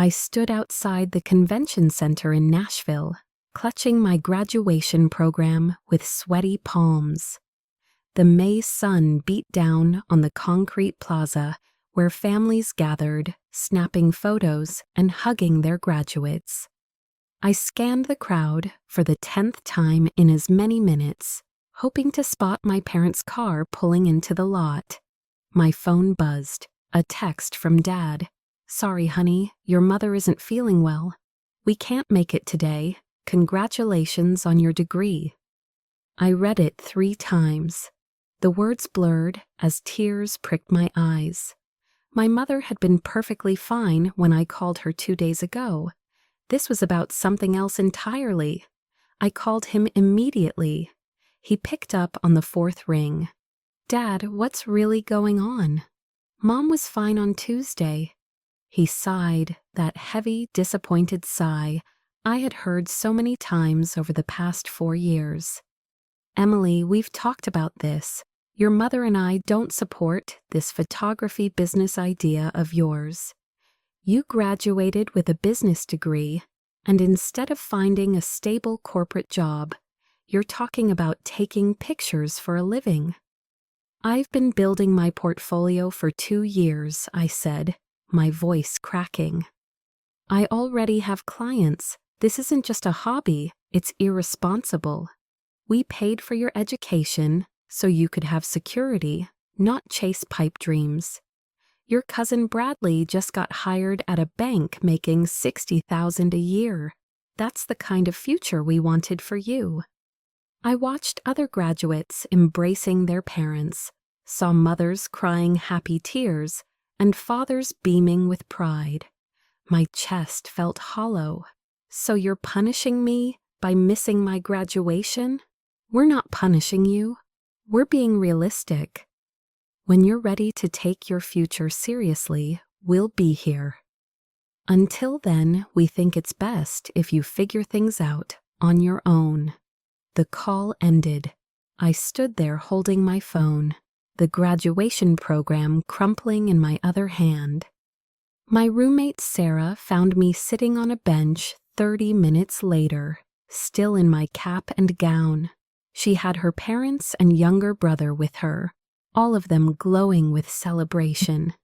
I stood outside the convention center in Nashville, clutching my graduation program with sweaty palms. The May sun beat down on the concrete plaza where families gathered, snapping photos and hugging their graduates. I scanned the crowd for the 10th time in as many minutes, hoping to spot my parents' car pulling into the lot. My phone buzzed, a text from Dad. "Sorry, honey, your mother isn't feeling well. We can't make it today. Congratulations on your degree." I read it 3 times. The words blurred as tears pricked my eyes. My mother had been perfectly fine when I called her 2 days ago. This was about something else entirely. I called him immediately. He picked up on the 4th ring. "Dad, what's really going on?" "Mom was fine on Tuesday." He sighed, that heavy, disappointed sigh I had heard so many times over the past 4 years. "Emily, we've talked about this. Your mother and I don't support this photography business idea of yours. You graduated with a business degree, and instead of finding a stable corporate job, you're talking about taking pictures for a living." "I've been building my portfolio for 2 years," I said, my voice cracking. "I already have clients. This isn't just a hobby, it's irresponsible. We paid for your education so you could have security, not chase pipe dreams. Your cousin Bradley just got hired at a bank making $60,000 a year. That's the kind of future we wanted for you." I watched other graduates embracing their parents, saw mothers crying happy tears, and fathers beaming with pride. My chest felt hollow. "So you're punishing me by missing my graduation?" "We're not punishing you. We're being realistic. When you're ready to take your future seriously, we'll be here. Until then, we think it's best if you figure things out on your own." The call ended. I stood there holding my phone, the graduation program crumpling in my other hand. My roommate Sarah found me sitting on a bench 30 minutes later, still in my cap and gown. She had her parents and younger brother with her, all of them glowing with celebration.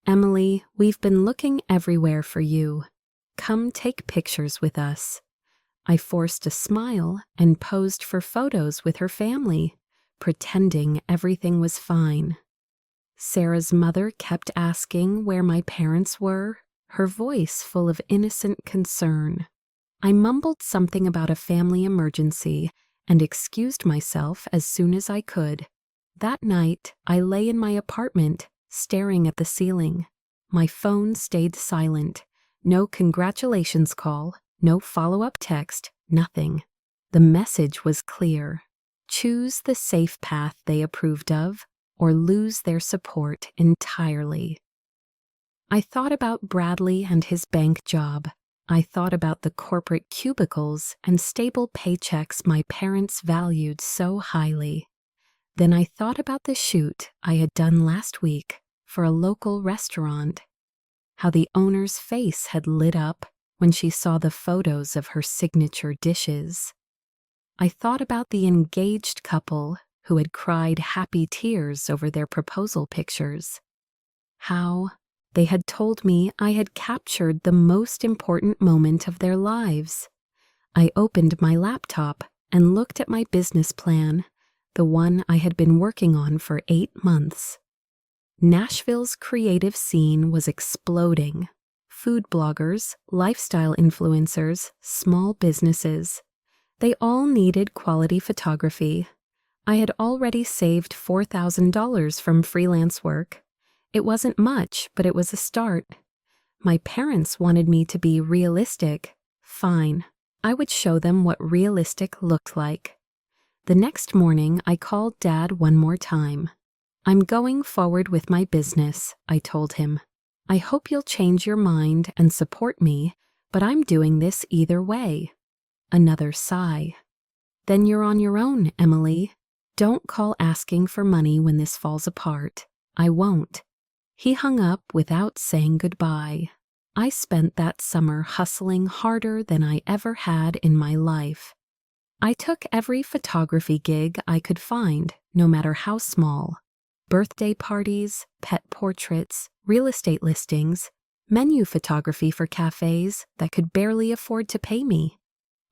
"Emily, we've been looking everywhere for you. Come take pictures with us." I forced a smile and posed for photos with her family, pretending everything was fine. Sarah's mother kept asking where my parents were, her voice full of innocent concern. I mumbled something about a family emergency and excused myself as soon as I could. That night, I lay in my apartment, staring at the ceiling. My phone stayed silent. No congratulations call, no follow-up text, nothing. The message was clear. Choose the safe path they approved of, or lose their support entirely. I thought about Bradley and his bank job. I thought about the corporate cubicles and stable paychecks my parents valued so highly. Then I thought about the shoot I had done last week for a local restaurant. How the owner's face had lit up when she saw the photos of her signature dishes. I thought about the engaged couple who had cried happy tears over their proposal pictures. How they had told me I had captured the most important moment of their lives. I opened my laptop and looked at my business plan, the one I had been working on for 8 months. Nashville's creative scene was exploding. Food bloggers, lifestyle influencers, small businesses. They all needed quality photography. I had already saved $4,000 from freelance work. It wasn't much, but it was a start. My parents wanted me to be realistic. Fine. I would show them what realistic looked like. The next morning, I called Dad one more time. "I'm going forward with my business," I told him. "I hope you'll change your mind and support me, but I'm doing this either way." Another sigh. "Then you're on your own, Emily. Don't call asking for money when this falls apart. I won't." He hung up without saying goodbye. I spent that summer hustling harder than I ever had in my life. I took every photography gig I could find, no matter how small. Birthday parties, pet portraits, real estate listings, menu photography for cafes that could barely afford to pay me.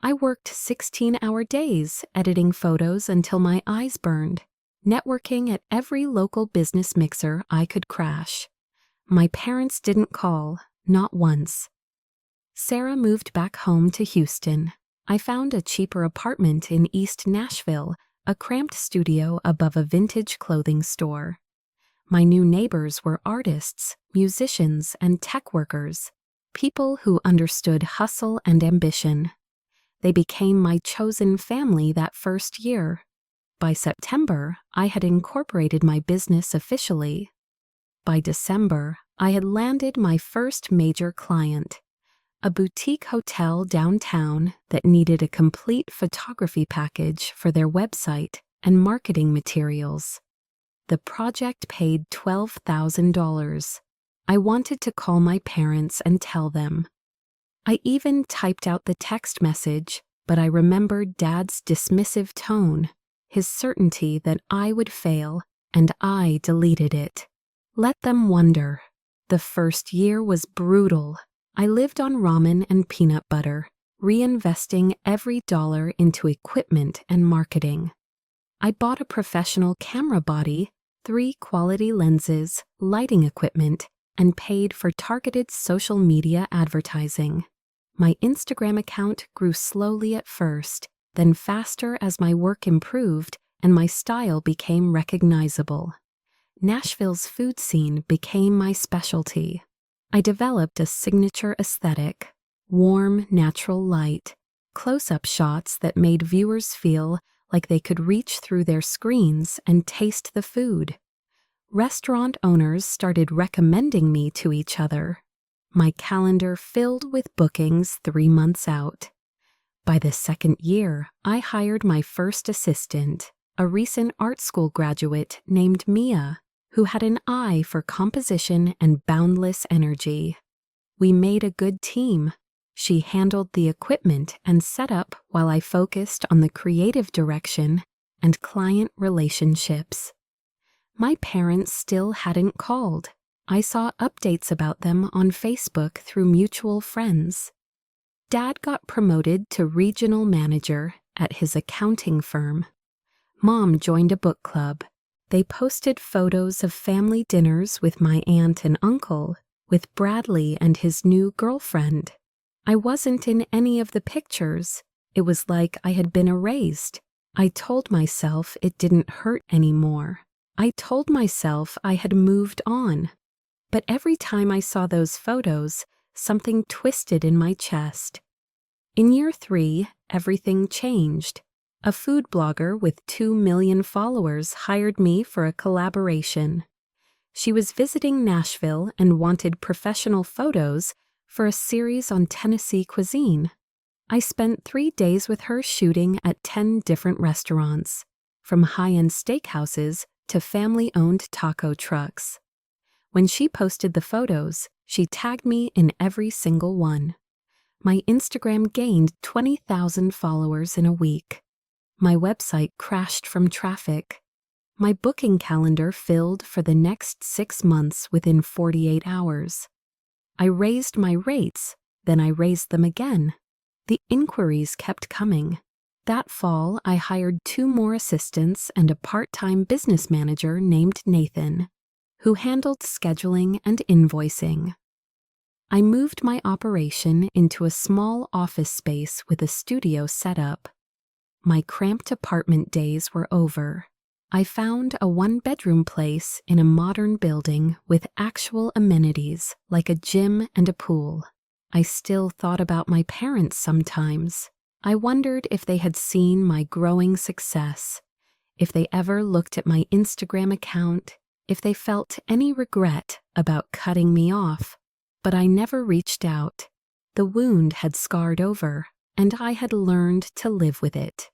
I worked 16-hour days editing photos until my eyes burned, networking at every local business mixer I could crash. My parents didn't call, not once. Sarah moved back home to Houston. I found a cheaper apartment in East Nashville, a cramped studio above a vintage clothing store. My new neighbors were artists, musicians, and tech workers, people who understood hustle and ambition. They became my chosen family that first year. By September, I had incorporated my business officially. By December, I had landed my first major client, a boutique hotel downtown that needed a complete photography package for their website and marketing materials. The project paid $12,000. I wanted to call my parents and tell them. I even typed out the text message, but I remembered Dad's dismissive tone, his certainty that I would fail, and I deleted it. Let them wonder. The first year was brutal. I lived on ramen and peanut butter, reinvesting every dollar into equipment and marketing. I bought a professional camera body, 3 quality lenses, lighting equipment, and paid for targeted social media advertising. My Instagram account grew slowly at first, then faster as my work improved and my style became recognizable. Nashville's food scene became my specialty. I developed a signature aesthetic, warm, natural light, close-up shots that made viewers feel like they could reach through their screens and taste the food. Restaurant owners started recommending me to each other. My calendar filled with bookings 3 months out. By the second year, I hired my first assistant, a recent art school graduate named Mia, who had an eye for composition and boundless energy. We made a good team. She handled the equipment and setup while I focused on the creative direction and client relationships. My parents still hadn't called. I saw updates about them on Facebook through mutual friends. Dad got promoted to regional manager at his accounting firm. Mom joined a book club. They posted photos of family dinners with my aunt and uncle, with Bradley and his new girlfriend. I wasn't in any of the pictures. It was like I had been erased. I told myself it didn't hurt anymore. I told myself I had moved on. But every time I saw those photos, something twisted in my chest. In year 3, everything changed. A food blogger with 2 million followers hired me for a collaboration. She was visiting Nashville and wanted professional photos for a series on Tennessee cuisine. I spent 3 days with her shooting at 10 different restaurants, from high-end steakhouses to family-owned taco trucks. When she posted the photos, she tagged me in every single one. My Instagram gained 20,000 followers in a week. My website crashed from traffic. My booking calendar filled for the next 6 months within 48 hours. I raised my rates, then I raised them again. The inquiries kept coming. That fall, I hired 2 more assistants and a part-time business manager named Nathan, who handled scheduling and invoicing. I moved my operation into a small office space with a studio set up. My cramped apartment days were over. I found a 1-bedroom place in a modern building with actual amenities like a gym and a pool. I still thought about my parents sometimes. I wondered if they had seen my growing success, if they ever looked at my Instagram account, if they felt any regret about cutting me off. But I never reached out. The wound had scarred over, and I had learned to live with it.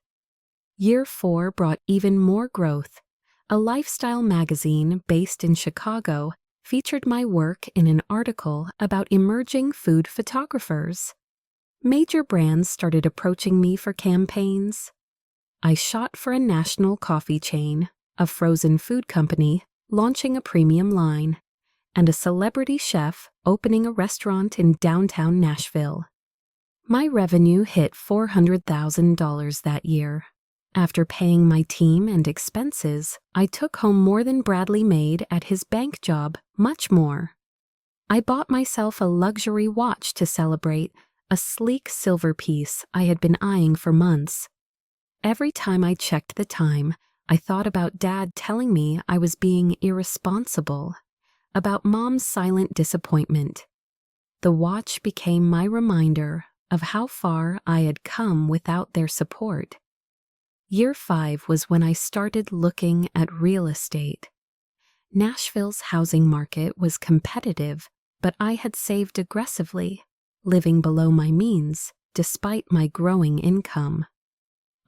Year 4 brought even more growth. A lifestyle magazine based in Chicago featured my work in an article about emerging food photographers. Major brands started approaching me for campaigns. I shot for a national coffee chain, a frozen food company launching a premium line, and a celebrity chef opening a restaurant in downtown Nashville. My revenue hit $400,000 that year. After paying my team and expenses, I took home more than Bradley made at his bank job, much more. I bought myself a luxury watch to celebrate, a sleek silver piece I had been eyeing for months. Every time I checked the time, I thought about Dad telling me I was being irresponsible, about Mom's silent disappointment. The watch became my reminder of how far I had come without their support. Year 5 was when I started looking at real estate. Nashville's housing market was competitive, but I had saved aggressively, living below my means despite my growing income.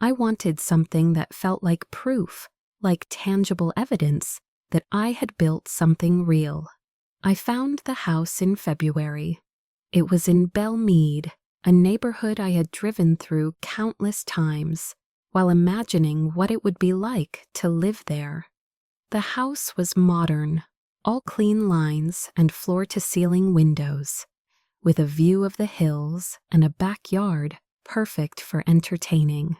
I wanted something that felt like proof, like tangible evidence that I had built something real. I found the house in February. It was in Belmead, a neighborhood I had driven through countless times, while imagining what it would be like to live there. The house was modern, all clean lines and floor-to-ceiling windows, with a view of the hills and a backyard perfect for entertaining.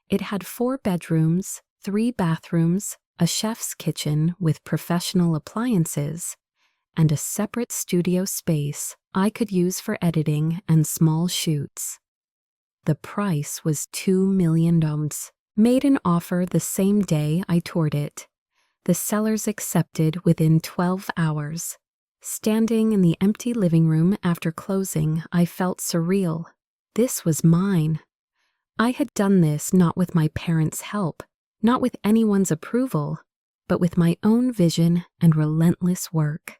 It had 4 bedrooms, 3 bathrooms, a chef's kitchen with professional appliances, and a separate studio space I could use for editing and small shoots. The price was $2 million. Made an offer the same day I toured it. The sellers accepted within 12 hours. Standing in the empty living room after closing, I felt surreal. This was mine. I had done this not with my parents' help, not with anyone's approval, but with my own vision and relentless work.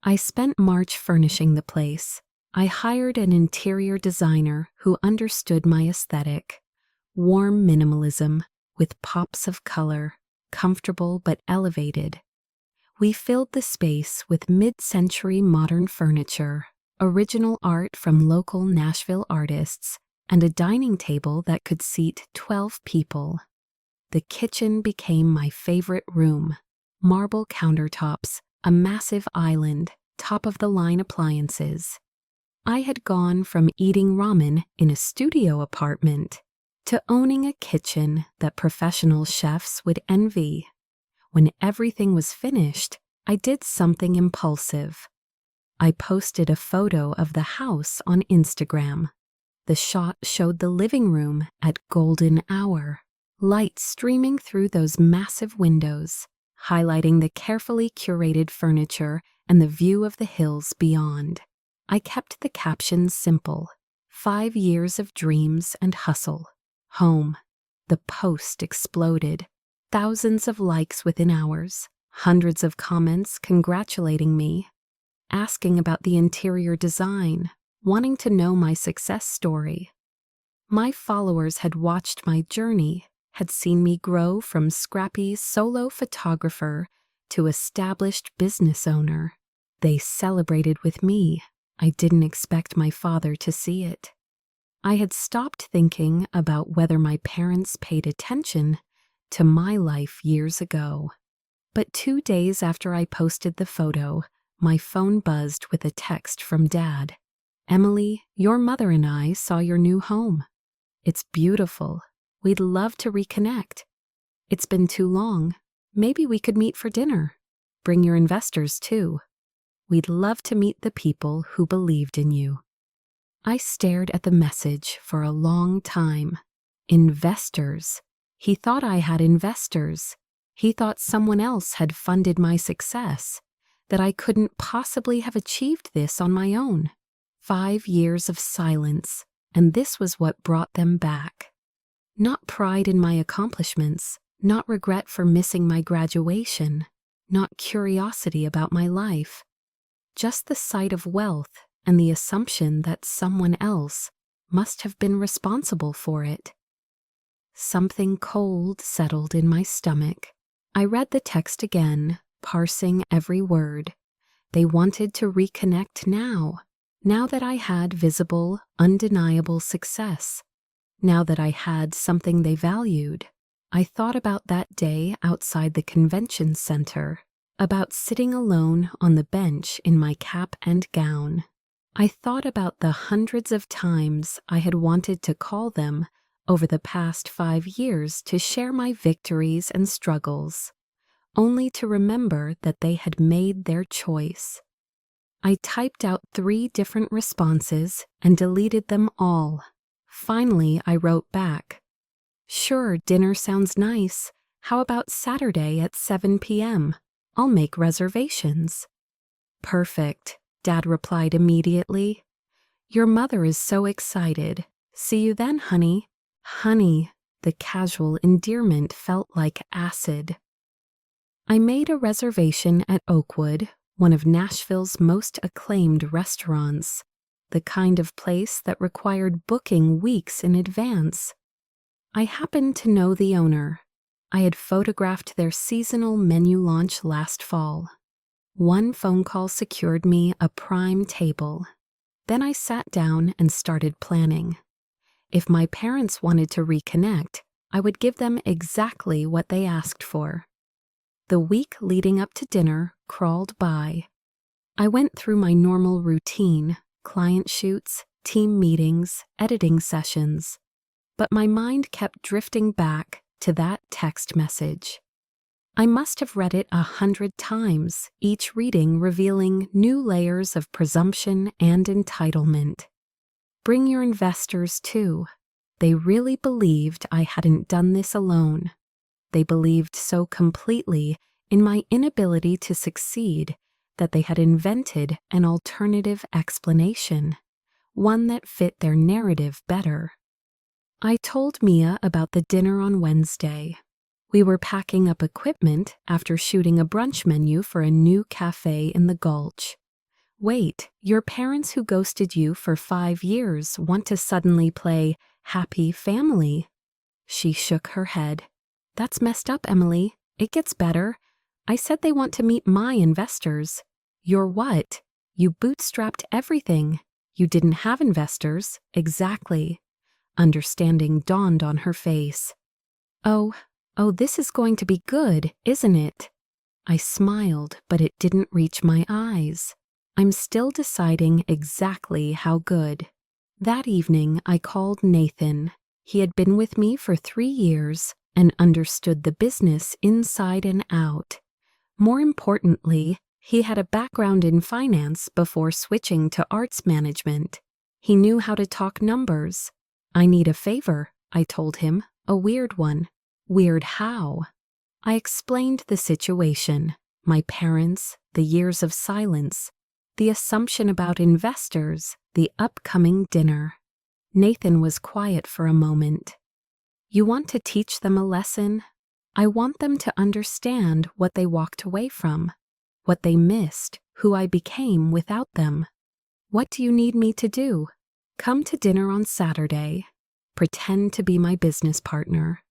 I spent March furnishing the place. I hired an interior designer who understood my aesthetic. Warm minimalism with pops of color, comfortable but elevated. We filled the space with mid-century modern furniture, original art from local Nashville artists, and a dining table that could seat 12 people. The kitchen became my favorite room. Marble countertops, a massive island, top-of-the-line appliances. I had gone from eating ramen in a studio apartment to owning a kitchen that professional chefs would envy. When everything was finished, I did something impulsive. I posted a photo of the house on Instagram. The shot showed the living room at golden hour, light streaming through those massive windows, highlighting the carefully curated furniture and the view of the hills beyond. I kept the caption simple: 5 years of dreams and hustle. Home. The post exploded. Thousands of likes within hours, hundreds of comments congratulating me, asking about the interior design, wanting to know my success story. My followers had watched my journey, had seen me grow from scrappy solo photographer to established business owner. They celebrated with me. I didn't expect my father to see it. I had stopped thinking about whether my parents paid attention to my life years ago. But 2 days after I posted the photo, my phone buzzed with a text from Dad. "Emily, your mother and I saw your new home. It's beautiful. We'd love to reconnect. It's been too long. Maybe we could meet for dinner. Bring your investors too. We'd love to meet the people who believed in you." I stared at the message for a long time. Investors. He thought I had investors. He thought someone else had funded my success, that I couldn't possibly have achieved this on my own. 5 years of silence, and this was what brought them back. Not pride in my accomplishments, not regret for missing my graduation, not curiosity about my life, just the sight of wealth and the assumption that someone else must have been responsible for it. Something cold settled in my stomach. I read the text again, parsing every word. They wanted to reconnect now that I had visible, undeniable success, now that I had something they valued. I thought about that day outside the convention center, about sitting alone on the bench in my cap and gown. I thought about the hundreds of times I had wanted to call them over the past 5 years to share my victories and struggles, only to remember that they had made their choice. I typed out 3 different responses and deleted them all. Finally, I wrote back, "Sure, dinner sounds nice. How about Saturday at 7 p.m.? I'll make reservations." "Perfect," Dad replied immediately. "Your mother is so excited. See you then, honey." Honey, the casual endearment felt like acid. I made a reservation at Oakwood, one of Nashville's most acclaimed restaurants, the kind of place that required booking weeks in advance. I happened to know the owner. I had photographed their seasonal menu launch last fall. One phone call secured me a prime table. Then I sat down and started planning. If my parents wanted to reconnect, I would give them exactly what they asked for. The week leading up to dinner crawled by. I went through my normal routine, client shoots, team meetings, editing sessions, but my mind kept drifting back to that text message. I must have read it 100 times, each reading revealing new layers of presumption and entitlement. Bring your investors too. They really believed I hadn't done this alone. They believed so completely in my inability to succeed that they had invented an alternative explanation, one that fit their narrative better. I told Mia about the dinner on Wednesday. We were packing up equipment after shooting a brunch menu for a new cafe in the Gulch. "Wait, your parents who ghosted you for 5 years want to suddenly play happy family?" She shook her head. "That's messed up, Emily. It gets better. I said they want to meet my investors." "Your what? You bootstrapped everything. You didn't have investors." "Exactly." Understanding dawned on her face. Oh, this is going to be good, isn't it?" I smiled, but it didn't reach my eyes. I'm still deciding exactly how good. That evening, I called Nathan. He had been with me for 3 years and understood the business inside and out. More importantly, he had a background in finance before switching to arts management. He knew how to talk numbers. "I need a favor," I told him, "a weird one." "Weird how?" I explained the situation, my parents, the years of silence, the assumption about investors, the upcoming dinner. Nathan was quiet for a moment. "You want to teach them a lesson? I want them to understand what they walked away from, what they missed, who I became without them. What do you need me to do? Come to dinner on Saturday. Pretend to be my business partner.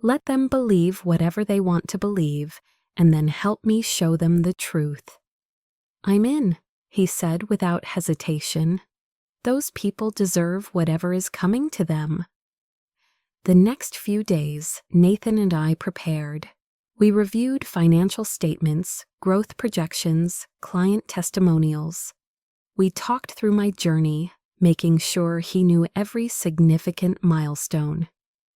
Let them believe whatever they want to believe, and then help me show them the truth." "I'm in," he said without hesitation. "Those people deserve whatever is coming to them." The next few days, Nathan and I prepared. We reviewed financial statements, growth projections, client testimonials. We talked through my journey, making sure he knew every significant milestone.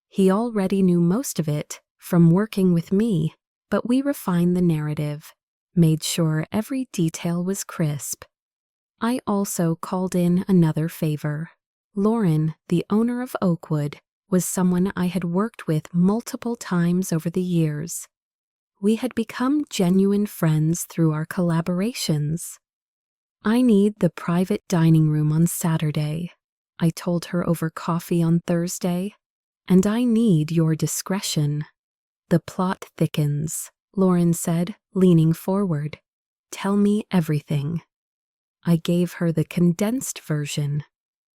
He already knew most of it from working with me, but we refined the narrative, made sure every detail was crisp. I also called in another favor. Lauren, the owner of Oakwood, was someone I had worked with multiple times over the years. We had become genuine friends through our collaborations. "I need the private dining room on Saturday," I told her over coffee on Thursday. "And I need your discretion." "The plot thickens," Lauren said, leaning forward. "Tell me everything." I gave her the condensed version.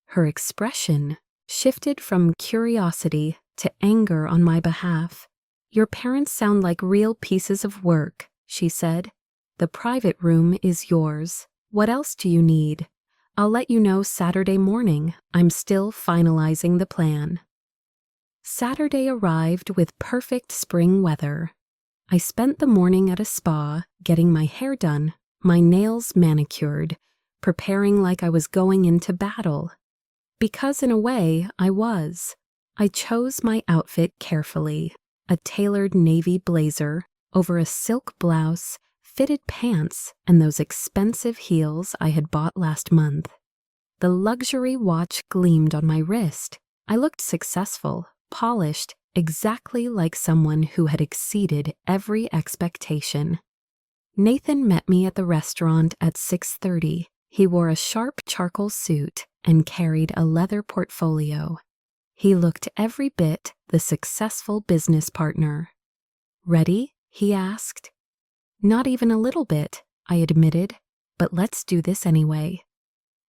Her expression shifted from curiosity to anger on my behalf. "Your parents sound like real pieces of work," she said. The private room is yours. What else do you need? I'll let you know Saturday morning. I'm still finalizing the plan. Saturday arrived with perfect spring weather. I spent the morning at a spa, getting my hair done, my nails manicured, preparing like I was going into battle. Because in a way, I was. I chose my outfit carefully, a tailored navy blazer over a silk blouse, fitted pants, and those expensive heels I had bought last month. The luxury watch gleamed on my wrist. I looked successful, polished, exactly like someone who had exceeded every expectation. Nathan met me at the restaurant at 6:30. He wore a sharp charcoal suit and carried a leather portfolio. He looked every bit the successful business partner. "Ready?" he asked. "Not even a little bit," I admitted, "but let's do this anyway."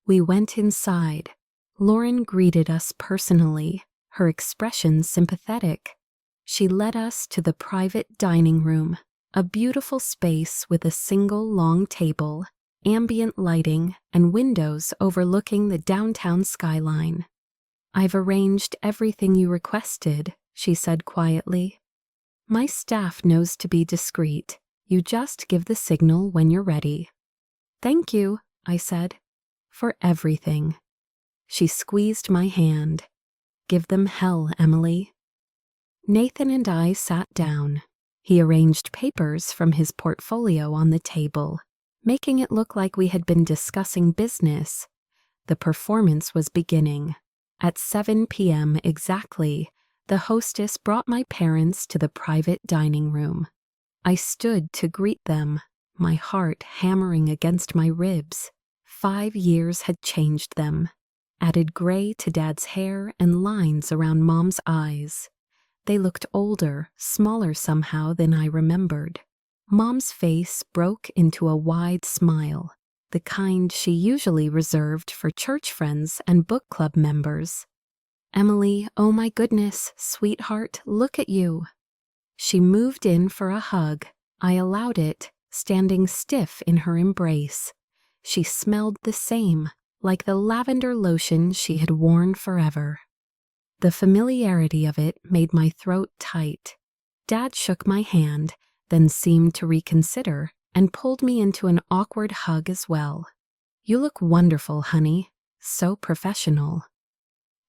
We went inside. Lauren greeted us personally, her expression sympathetic. She led us to the private dining room, a beautiful space with a single long table, ambient lighting, and windows overlooking the downtown skyline. "I've arranged everything you requested," she said quietly. "My staff knows to be discreet. You just give the signal when you're ready." "Thank you," I said, "for everything." She squeezed my hand. "Give them hell, Emily." Nathan and I sat down. He arranged papers from his portfolio on the table, making it look like we had been discussing business. The performance was beginning. At 7 p.m. exactly, the hostess brought my parents to the private dining room. I stood to greet them, my heart hammering against my ribs. 5 years had changed them, added gray to Dad's hair and lines around Mom's eyes. They looked older, smaller somehow than I remembered. Mom's face broke into a wide smile, the kind she usually reserved for church friends and book club members. "Emily, oh my goodness, sweetheart, look at you." She moved in for a hug. I allowed it, standing stiff in her embrace. She smelled the same, like the lavender lotion she had worn forever. The familiarity of it made my throat tight. Dad shook my hand, then seemed to reconsider, and pulled me into an awkward hug as well. "You look wonderful, honey. So professional."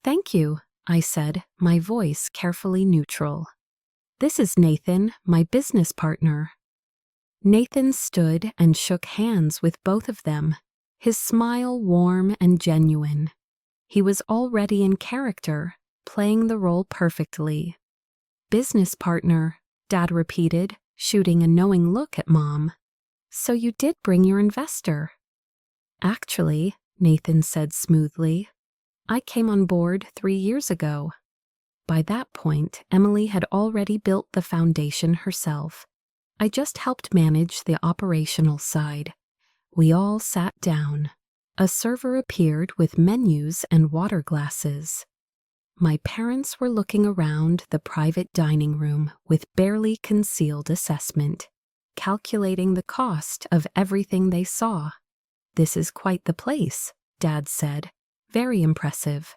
"Thank you," I said, my voice carefully neutral. "This is Nathan, my business partner." Nathan stood and shook hands with both of them, his smile warm and genuine. He was already in character, playing the role perfectly. "Business partner," Dad repeated, shooting a knowing look at Mom. "So you did bring your investor." "Actually," Nathan said smoothly, "I came on board 3 years ago." By that point, Emily had already built the foundation herself. I just helped manage the operational side. We all sat down. A server appeared with menus and water glasses. My parents were looking around the private dining room with barely concealed assessment, calculating the cost of everything they saw. "This is quite the place," Dad said. "Very impressive."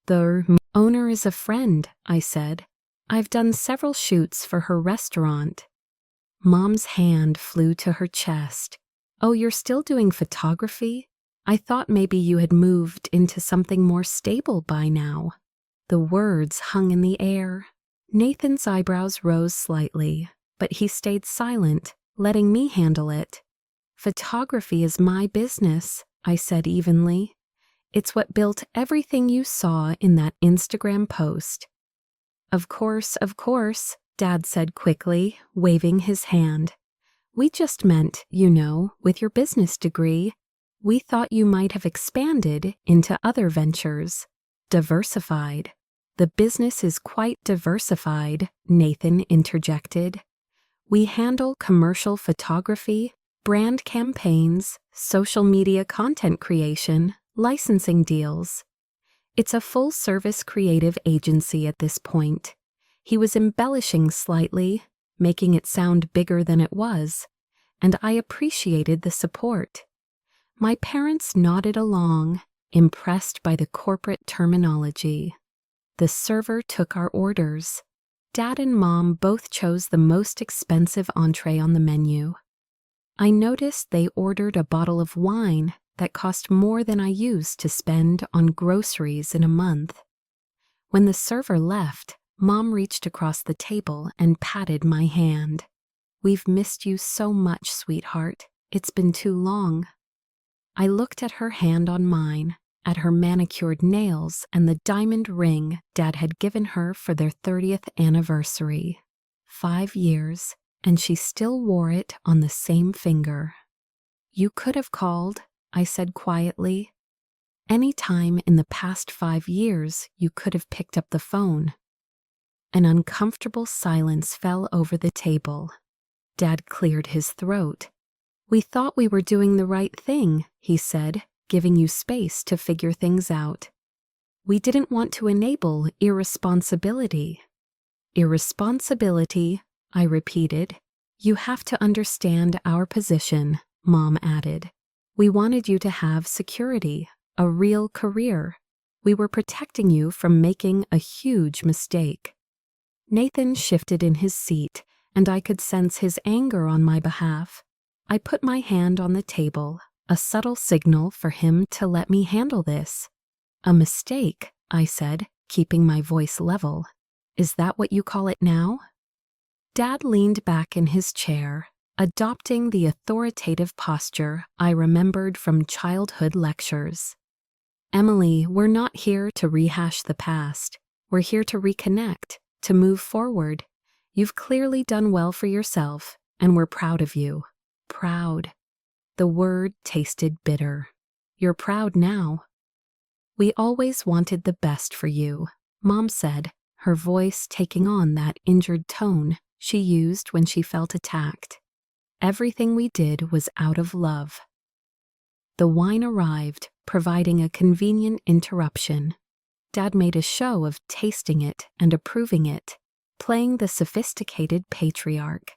"The owner is a friend," I said. "I've done several shoots for her restaurant." Mom's hand flew to her chest. "Oh, you're still doing photography? I thought maybe you had moved into something more stable by now." The words hung in the air. Nathan's eyebrows rose slightly, but he stayed silent, letting me handle it. "Photography is my business," I said evenly. "It's what built everything you saw in that Instagram post." Of course," Dad said quickly, waving his hand. "We just meant, with your business degree. We thought you might have expanded into other ventures. Diversified." "The business is quite diversified," Nathan interjected. "We handle commercial photography, brand campaigns, social media content creation, licensing deals. It's a full-service creative agency at this point." He was embellishing slightly, making it sound bigger than it was. and I appreciated the support. My parents nodded along, impressed by the corporate terminology. The server took our orders. Dad and Mom both chose the most expensive entree on the menu. I noticed they ordered a bottle of wine that cost more than I used to spend on groceries in a month. When the server left, Mom reached across the table and patted my hand. "We've missed you so much, sweetheart. It's been too long." I looked at her hand on mine, at her manicured nails and the diamond ring Dad had given her for their 30th anniversary. 5 years, and she still wore it on the same finger. "You could have called," I said quietly. "Any time in the past 5 years, you could have picked up the phone." An uncomfortable silence fell over the table. Dad cleared his throat. "We thought we were doing the right thing," he said, "giving you space to figure things out. We didn't want to enable irresponsibility." "Irresponsibility," I repeated. "You have to understand our position," Mom added. "We wanted you to have security, a real career. We were protecting you from making a huge mistake." Nathan shifted in his seat, and I could sense his anger on my behalf. I put my hand on the table, a subtle signal for him to let me handle this. "A mistake," I said, keeping my voice level. "Is that what you call it now?" Dad leaned back in his chair, adopting the authoritative posture I remembered from childhood lectures. "Emily, we're not here to rehash the past. We're here to reconnect, to move forward. You've clearly done well for yourself, and we're proud of you." Proud. The word tasted bitter. "You're proud now." "We always wanted the best for you," Mom said, her voice taking on that injured tone she used when she felt attacked. "Everything we did was out of love." The wine arrived, providing a convenient interruption. Dad made a show of tasting it and approving it, playing the sophisticated patriarch.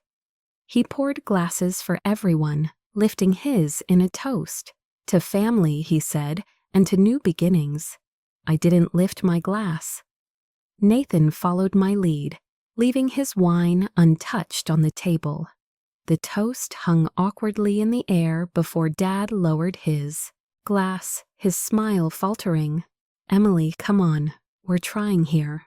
He poured glasses for everyone, lifting his in a toast. "To family," he said, "and to new beginnings." I didn't lift my glass. Nathan followed my lead, leaving his wine untouched on the table. The toast hung awkwardly in the air before Dad lowered his glass, his smile faltering. "Emily, come on. We're trying here."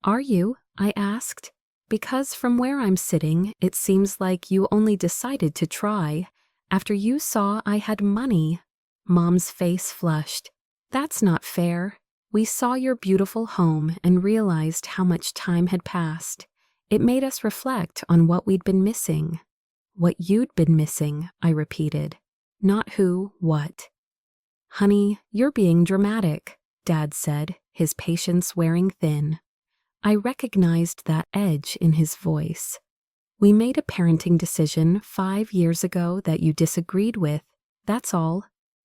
"Are you?" I asked. "Because from where I'm sitting, it seems like you only decided to try after you saw I had money." Mom's face flushed. "That's not fair. We saw your beautiful home and realized how much time had passed. It made us reflect on what we'd been missing." "What you'd been missing," I repeated. "Not who, what." "Honey, you're being dramatic," Dad said, his patience wearing thin. I recognized that edge in his voice. "We made a parenting decision 5 years ago that you disagreed with. That's all.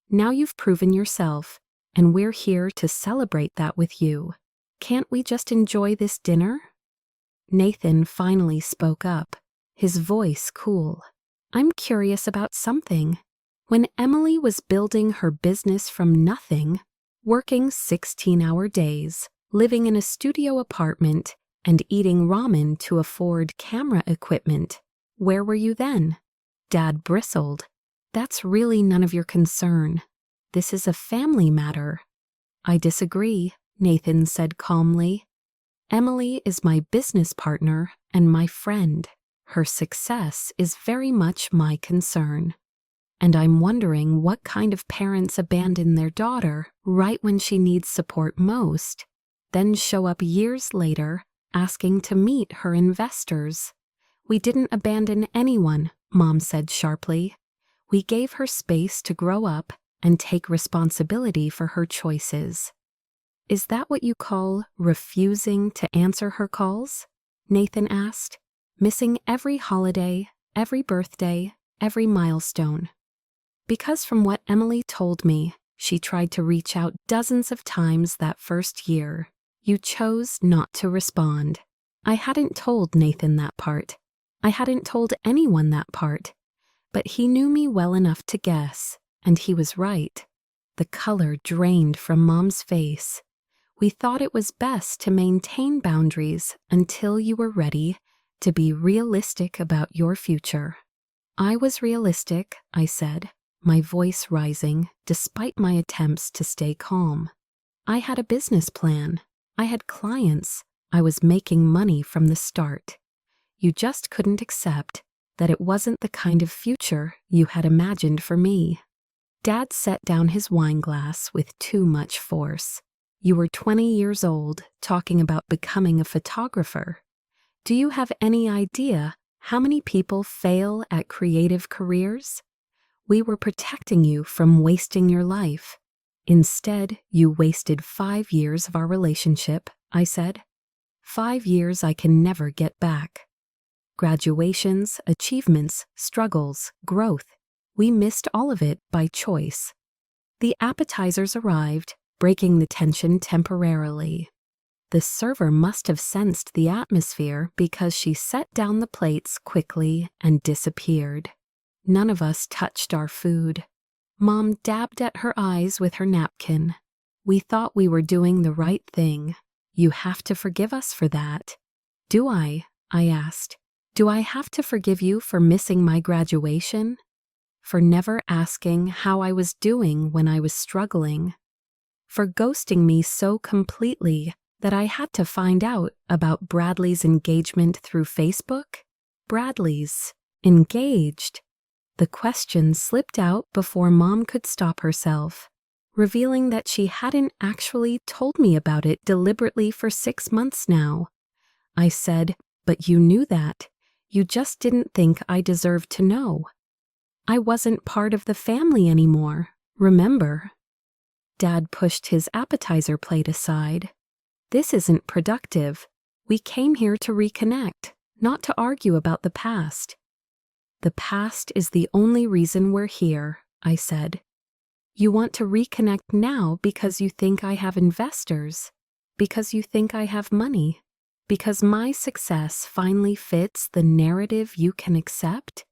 Now you've proven yourself, and we're here to celebrate that with you. Can't we just enjoy this dinner?" Nathan finally spoke up, his voice cool. "I'm curious about something. When Emily was building her business from nothing, working 16-hour days, living in a studio apartment, and eating ramen to afford camera equipment, where were you then?" Dad bristled. "That's really none of your concern. This is a family matter." "I disagree," Nathan said calmly. "Emily is my business partner and my friend. Her success is very much my concern. And I'm wondering what kind of parents abandon their daughter right when she needs support most, then show up years later asking to meet her investors." "We didn't abandon anyone," Mom said sharply. "We gave her space to grow up and take responsibility for her choices." "Is that what you call refusing to answer her calls?" Nathan asked. "Missing every holiday, every birthday, every milestone?" "Because from what Emily told me, she tried to reach out dozens of times that first year. You chose not to respond." I hadn't told Nathan that part. I hadn't told anyone that part. But he knew me well enough to guess, and he was right. The color drained from Mom's face. We thought it was best to maintain boundaries until you were ready to be realistic about your future. I was realistic, I said, my voice rising despite my attempts to stay calm. I had a business plan. I had clients. I was making money from the start. You just couldn't accept that it wasn't the kind of future you had imagined for me. Dad set down his wine glass with too much force. You were 20 years old, talking about becoming a photographer. Do you have any idea how many people fail at creative careers? We were protecting you from wasting your life. Instead, you wasted 5 years of our relationship, I said. 5 years I can never get back. Graduations, achievements, struggles, growth. We missed all of it by choice. The appetizers arrived, breaking the tension temporarily. The server must have sensed the atmosphere because she set down the plates quickly and disappeared. None of us touched our food. Mom dabbed at her eyes with her napkin. We thought we were doing the right thing. You have to forgive us for that. Do I asked. Do I have to forgive you for missing my graduation? For never asking how I was doing when I was struggling? For ghosting me so completely that I had to find out about Bradley's engagement through Facebook? Bradley's engaged. The question slipped out before Mom could stop herself, revealing that she hadn't actually told me about it deliberately for 6 months now. I said, but you knew that. You just didn't think I deserved to know. I wasn't part of the family anymore, remember? Dad pushed his appetizer plate aside. This isn't productive. We came here to reconnect, not to argue about the past. The past is the only reason we're here, I said. You want to reconnect now because you think I have investors, because you think I have money, because my success finally fits the narrative you can accept?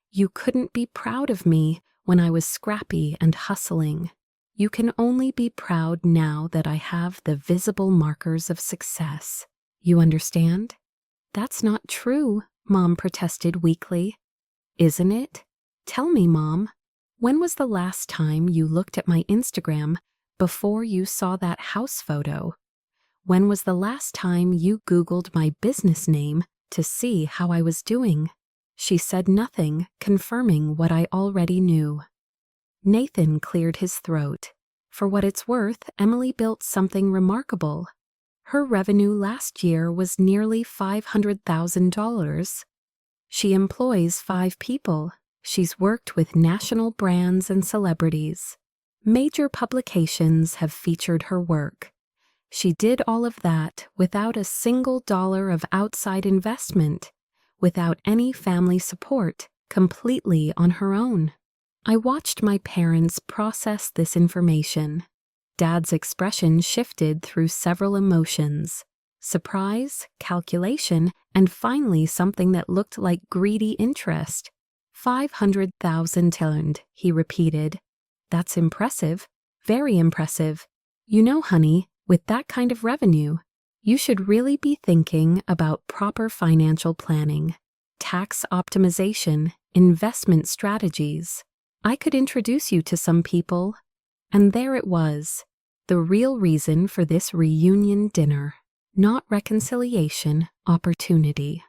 You couldn't be proud of me when I was scrappy and hustling. You can only be proud now that I have the visible markers of success. You understand? That's not true, Mom protested weakly. Isn't it? Tell me, Mom, when was the last time you looked at my Instagram before you saw that house photo? When was the last time you Googled my business name to see how I was doing? She said nothing, confirming what I already knew. Nathan cleared his throat. For what it's worth, Emily built something remarkable. Her revenue last year was nearly $500,000. She employs 5 people. She's worked with national brands and celebrities. Major publications have featured her work. She did all of that without a single dollar of outside investment, without any family support, completely on her own. I watched my parents process this information. Dad's expression shifted through several emotions: surprise, calculation, and finally something that looked like greedy interest. 500,000 turned, he repeated. That's impressive, very impressive. You know, honey, with that kind of revenue, you should really be thinking about proper financial planning, tax optimization, investment strategies. I could introduce you to some people. And there it was, the real reason for this reunion dinner. Not reconciliation, opportunity.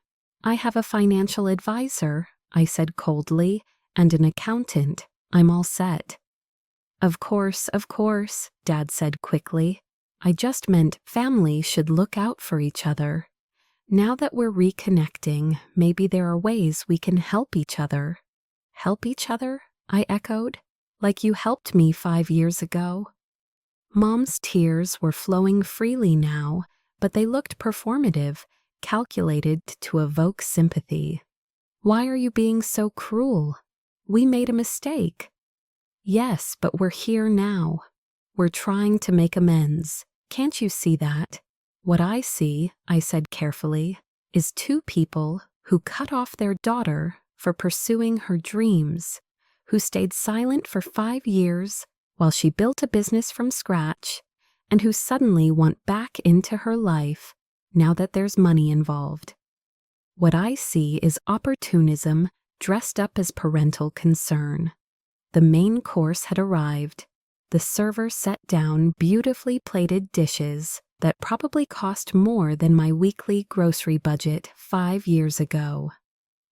I have a financial advisor, I said coldly, and an accountant. I'm all set. Of course, Dad said quickly. I just meant family should look out for each other. Now that we're reconnecting, maybe there are ways we can help each other. Help each other? I echoed. Like you helped me 5 years ago. Mom's tears were flowing freely now, but they looked performative, calculated to evoke sympathy. Why are you being so cruel? We made a mistake. Yes, but we're here now. We're trying to make amends. Can't you see that? What I see, I said carefully, is 2 people who cut off their daughter for pursuing her dreams, who stayed silent for 5 years while she built a business from scratch, and who suddenly want back into her life now that there's money involved. What I see is opportunism dressed up as parental concern. The main course had arrived. The server set down beautifully plated dishes that probably cost more than my weekly grocery budget 5 years ago.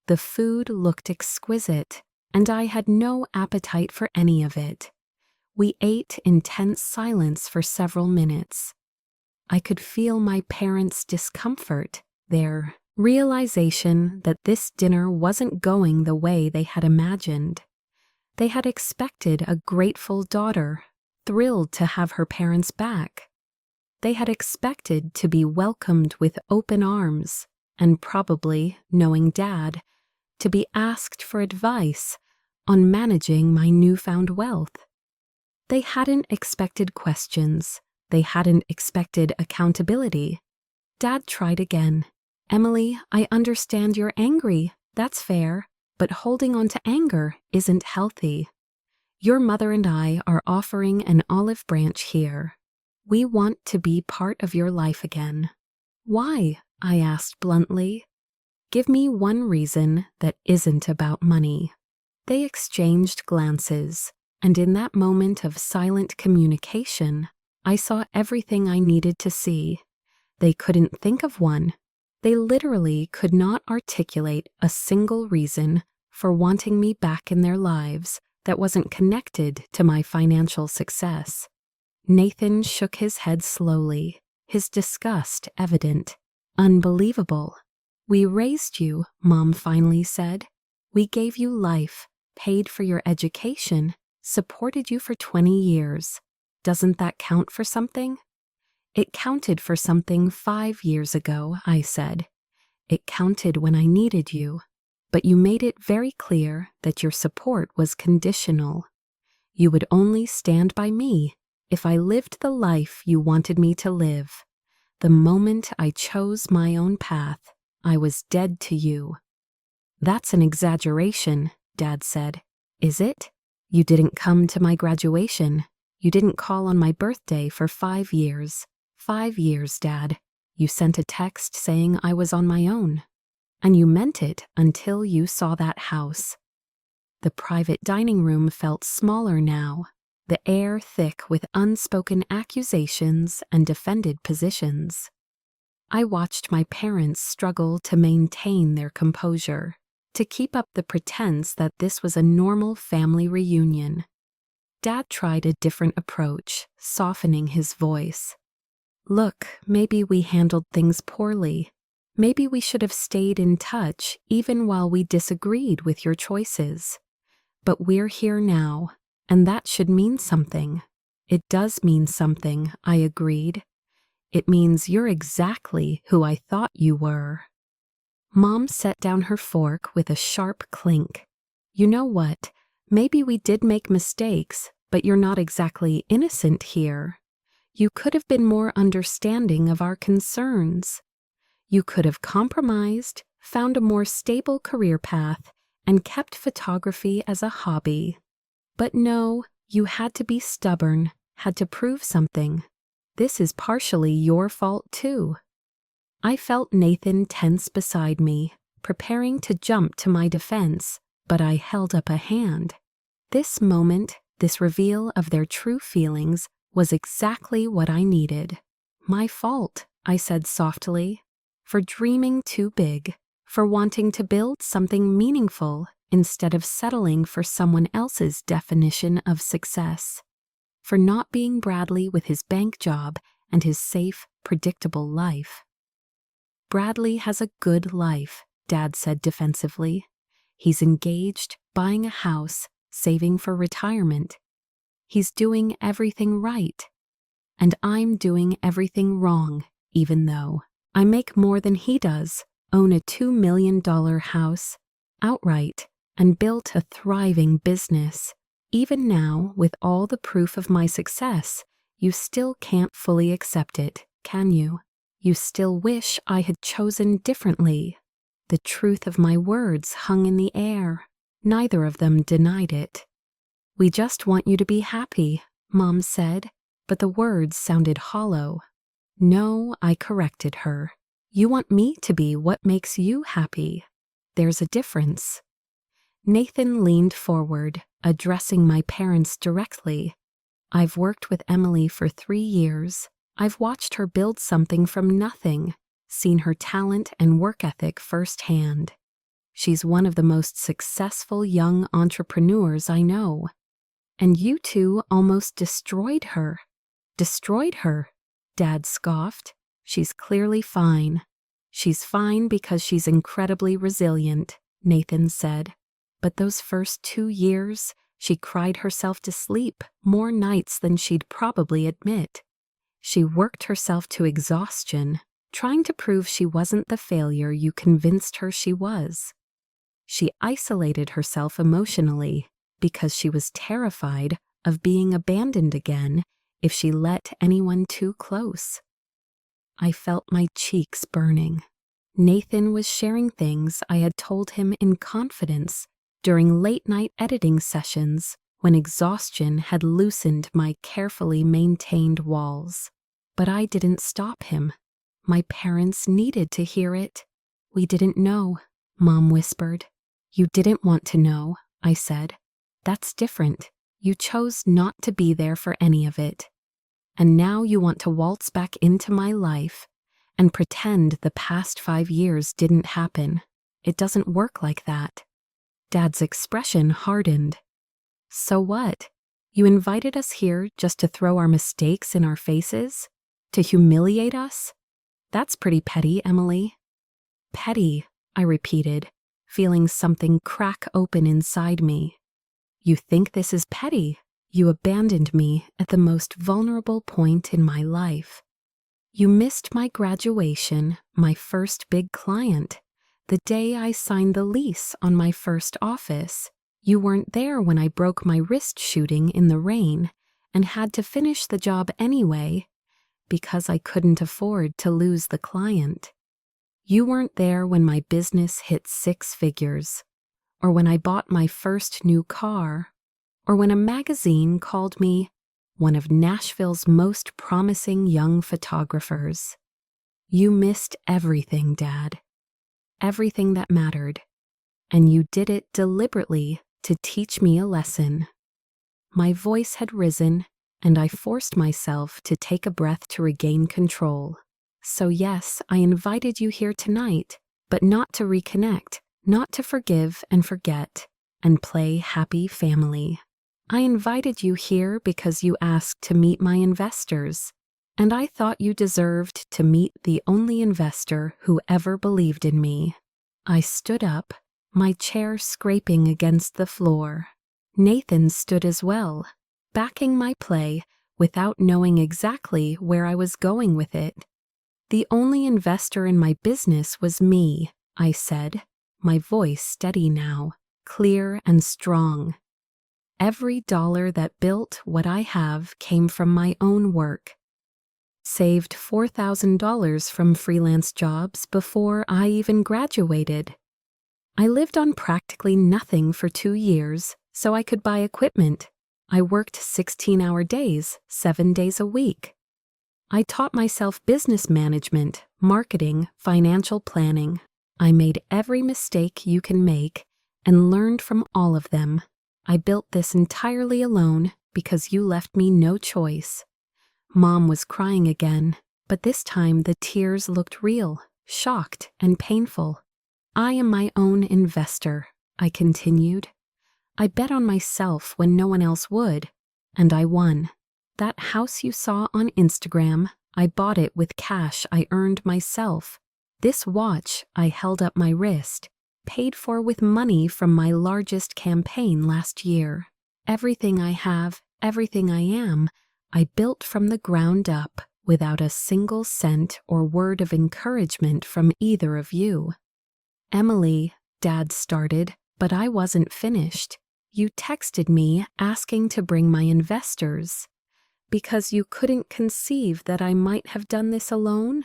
The food looked exquisite, and I had no appetite for any of it. We ate in tense silence for several minutes. I could feel my parents' discomfort, their realization that this dinner wasn't going the way they had imagined. They had expected a grateful daughter, thrilled to have her parents back. They had expected to be welcomed with open arms, and probably, knowing Dad, to be asked for advice on managing my newfound wealth. They hadn't expected questions. They hadn't expected accountability. Dad tried again. "Emily, I understand you're angry. That's fair. But holding on to anger isn't healthy. Your mother and I are offering an olive branch here. We want to be part of your life again." "Why?" I asked bluntly. "Give me one reason that isn't about money." They exchanged glances, and in that moment of silent communication, I saw everything I needed to see. They couldn't think of one. They literally could not articulate a single reason for wanting me back in their lives that wasn't connected to my financial success. Nathan shook his head slowly, his disgust evident. "Unbelievable. We raised you," Mom finally said. "We gave you life, paid for your education, supported you for 20 years. Doesn't that count for something?" "It counted for something 5 years ago," I said. "It counted when I needed you, but you made it very clear that your support was conditional. You would only stand by me if I lived the life you wanted me to live. The moment I chose my own path, I was dead to you." "That's an exaggeration," Dad said. "Is it? You didn't come to my graduation. You didn't call on my birthday for 5 years. 5 years, Dad. You sent a text saying I was on my own. And you meant it until you saw that house." The private dining room felt smaller now, the air thick with unspoken accusations and defended positions. I watched my parents struggle to maintain their composure, to keep up the pretense that this was a normal family reunion. Dad tried a different approach, softening his voice. "Look, maybe we handled things poorly. Maybe we should have stayed in touch even while we disagreed with your choices. But we're here now, and that should mean something." "It does mean something," I agreed. "It means you're exactly who I thought you were." Mom set down her fork with a sharp clink. "You know what? Maybe we did make mistakes, but you're not exactly innocent here. You could have been more understanding of our concerns. You could have compromised, found a more stable career path, and kept photography as a hobby. But no, you had to be stubborn, had to prove something. This is partially your fault too." I felt Nathan tense beside me, preparing to jump to my defense, but I held up a hand. This moment, this reveal of their true feelings, was exactly what I needed. "My fault," I said softly, "for dreaming too big, for wanting to build something meaningful instead of settling for someone else's definition of success, for not being Bradley with his bank job and his safe, predictable life." "Bradley has a good life," Dad said defensively. "He's engaged, buying a house, saving for retirement. He's doing everything right. And I'm doing everything wrong, even though I make more than he does, own a $2 million house, outright, and built a thriving business. Even now, with all the proof of my success, you still can't fully accept it, can you? You still wish I had chosen differently." The The truth of my words hung in the air. Neither of them denied it. "We just want you to be happy," Mom said, but the words sounded hollow. "No," I corrected her. "You want me to be what makes you happy. There's a difference." Nathan leaned forward, addressing my parents directly. "I've worked with Emily for 3 years. I've watched her build something from nothing, seen her talent and work ethic firsthand. She's one of the most successful young entrepreneurs I know. And you two almost destroyed her." "Destroyed her?" Dad scoffed. "She's clearly fine." "She's fine because she's incredibly resilient," Nathan said. "But those first 2 years, she cried herself to sleep more nights than she'd probably admit. She worked herself to exhaustion, trying to prove she wasn't the failure you convinced her she was. She isolated herself emotionally because she was terrified of being abandoned again if she let anyone too close." I felt my cheeks burning. Nathan was sharing things I had told him in confidence during late-night editing sessions when exhaustion had loosened my carefully maintained walls. But I didn't stop him. My parents needed to hear it. "We didn't know," Mom whispered. "You didn't want to know," I said. "That's different. You chose not to be there for any of it. And now you want to waltz back into my life and pretend the past 5 years didn't happen. It doesn't work like that." Dad's expression hardened. "So what? You invited us here just to throw our mistakes in our faces? To humiliate us? That's pretty petty, Emily." "Petty," I repeated, feeling something crack open inside me. "You think this is petty? You abandoned me at the most vulnerable point in my life. You missed my graduation, my first big client, the day I signed the lease on my first office. You weren't there when I broke my wrist shooting in the rain and had to finish the job anyway because I couldn't afford to lose the client. You weren't there when my business hit 6 figures, or when I bought my first new car, or when a magazine called me one of Nashville's most promising young photographers. You missed everything, Dad. Everything that mattered. And you did it deliberately to teach me a lesson." My voice had risen, and I forced myself to take a breath to regain control. "So yes, I invited you here tonight, but not to reconnect, not to forgive and forget, and play happy family. I invited you here because you asked to meet my investors, and I thought you deserved to meet the only investor who ever believed in me." I stood up, my chair scraping against the floor. Nathan stood as well, backing my play without knowing exactly where I was going with it. "The only investor in my business was me," I said, my voice steady now, clear and strong. "Every dollar that built what I have came from my own work. Saved $4,000 from freelance jobs before I even graduated. I lived on practically nothing for 2 years so I could buy equipment. I worked 16-hour days, 7 days a week. I taught myself business management, marketing, financial planning. I made every mistake you can make and learned from all of them. I built this entirely alone because you left me no choice." Mom was crying again, but this time the tears looked real, shocked and painful. "I am my own investor," I continued. "I bet on myself when no one else would, and I won. That house you saw on Instagram, I bought it with cash I earned myself. This watch I held up my wrist, paid for with money from my largest campaign last year. Everything I have, everything I am, I built from the ground up without a single cent or word of encouragement from either of you." "Emily," Dad started, but I wasn't finished. "You texted me asking to bring my investors because you couldn't conceive that I might have done this alone?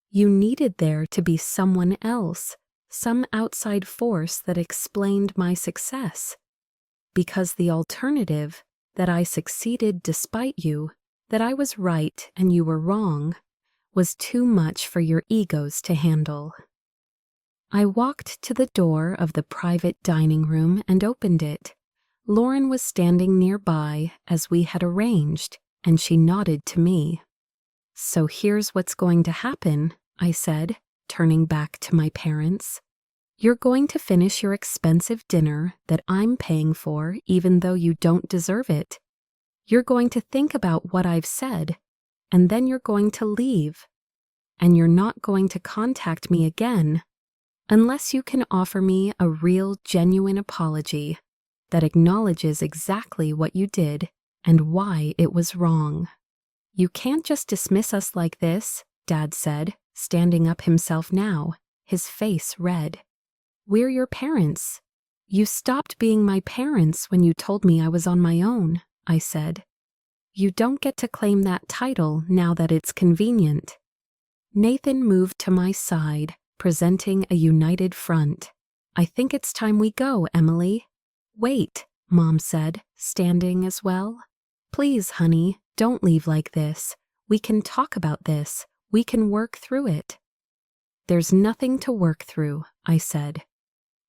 You needed there to be someone else, some outside force that explained my success. Because the alternative, that I succeeded despite you, that I was right and you were wrong, was too much for your egos to handle. I walked to the door of the private dining room and opened it. Lauren was standing nearby as we had arranged, and she nodded to me. "So here's what's going to happen," I said, turning back to my parents. "You're going to finish your expensive dinner that I'm paying for even though you don't deserve it. You're going to think about what I've said, and then you're going to leave. And you're not going to contact me again unless you can offer me a real, genuine apology that acknowledges exactly what you did and why it was wrong. You can't just dismiss us like this," Dad said, standing up himself now, his face red. "We're your parents. You stopped being my parents when you told me I was on my own," I said. "You don't get to claim that title now that it's convenient." Nathan moved to my side, presenting a united front. "I think it's time we go, Emily." "Wait," Mom said, standing as well. "Please, honey, don't leave like this. We can talk about this. We can work through it." "There's nothing to work through," I said.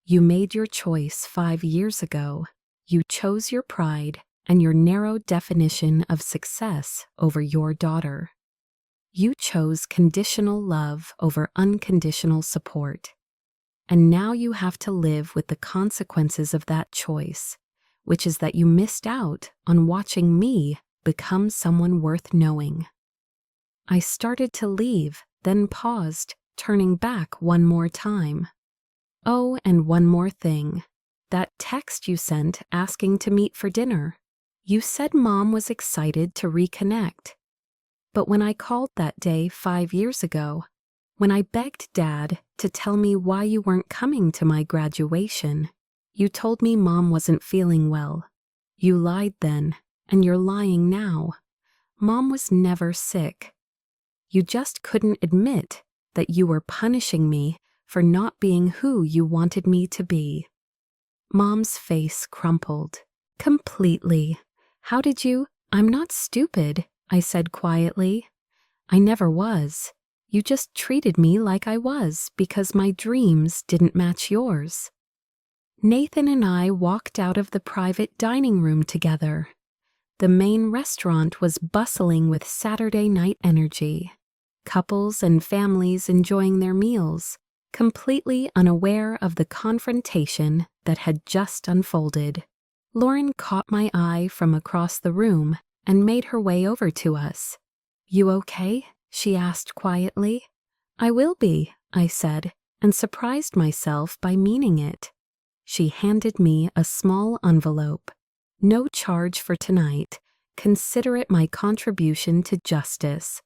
"You made your choice 5 years ago. You chose your pride and your narrow definition of success over your daughter. You chose conditional love over unconditional support. And now you have to live with the consequences of that choice, which is that you missed out on watching me become someone worth knowing." I started to leave, then paused, turning back one more time. "Oh, and one more thing. That text you sent asking to meet for dinner. You said Mom was excited to reconnect. But when I called that day 5 years ago, when I begged Dad to tell me why you weren't coming to my graduation, you told me Mom wasn't feeling well. You lied then, and you're lying now. Mom was never sick. You just couldn't admit that you were punishing me for not being who you wanted me to be." Mom's face crumpled. "Completely. How did you—" "I'm not stupid," I said quietly. "I never was. You just treated me like I was because my dreams didn't match yours." Nathan and I walked out of the private dining room together. The main restaurant was bustling with Saturday night energy. Couples and families enjoying their meals, completely unaware of the confrontation that had just unfolded. Lauren caught my eye from across the room and made her way over to us. "You okay?" she asked quietly. "I will be," I said, and surprised myself by meaning it. She handed me a small envelope. "No charge for tonight. Consider it my contribution to justice."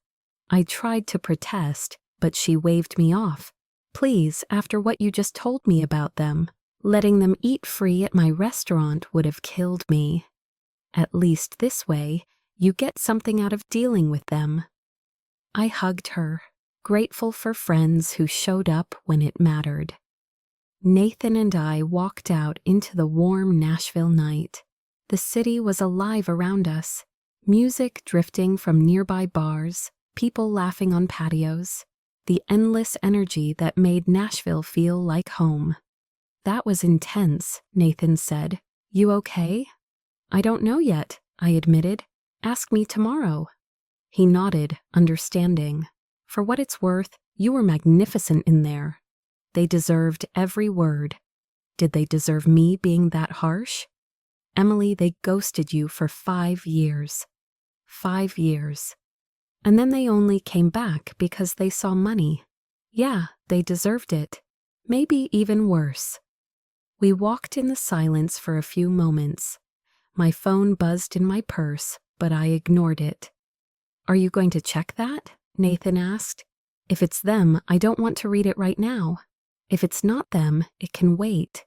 I tried to protest, but she waved me off. "Please, after what you just told me about them, letting them eat free at my restaurant would have killed me. At least this way, you get something out of dealing with them." I hugged her, grateful for friends who showed up when it mattered. Nathan and I walked out into the warm Nashville night. The city was alive around us, music drifting from nearby bars, people laughing on patios, the endless energy that made Nashville feel like home. "That was intense," Nathan said. "You okay?" "I don't know yet," I admitted. "Ask me tomorrow." He nodded, understanding. "For what it's worth, you were magnificent in there." They deserved every word. Did they deserve me being that harsh? "Emily, they ghosted you for 5 years. 5 years. And then they only came back because they saw money. Yeah, they deserved it. Maybe even worse." We walked in the silence for a few moments. My phone buzzed in my purse, but I ignored it. "Are you going to check that?" Nathan asked. "If it's them, I don't want to read it right now. If it's not them, it can wait."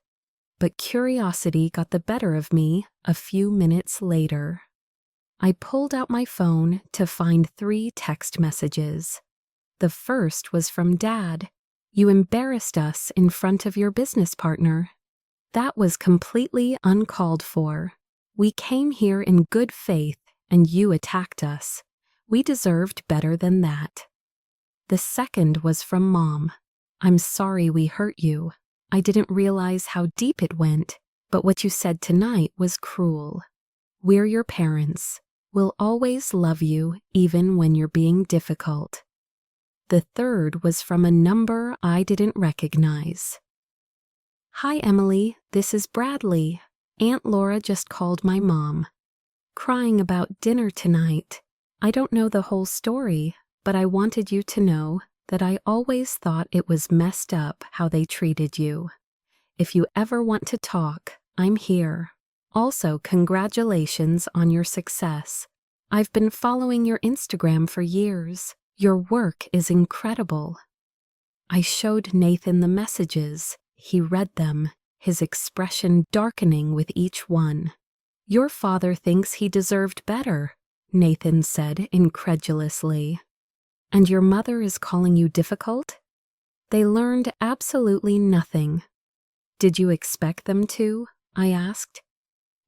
But curiosity got the better of me a few minutes later. I pulled out my phone to find 3 text messages. The first was from Dad. You embarrassed us in front of your business partner. That was completely uncalled for. We came here in good faith, and you attacked us. We deserved better than that." The second was from Mom. "I'm sorry we hurt you. I didn't realize how deep it went, but what you said tonight was cruel. We're your parents. We'll always love you, even when you're being difficult." The third was from a number I didn't recognize. "Hi, Emily. This is Bradley. Aunt Laura just called my mom. Crying about dinner tonight. I don't know the whole story, but I wanted you to know that I always thought it was messed up how they treated you. If you ever want to talk, I'm here. Also, congratulations on your success. I've been following your Instagram for years. Your work is incredible." I showed Nathan the messages. He read them, his expression darkening with each one. "Your father thinks he deserved better," Nathan said incredulously. "And your mother is calling you difficult?" They learned absolutely nothing. "Did you expect them to?" I asked.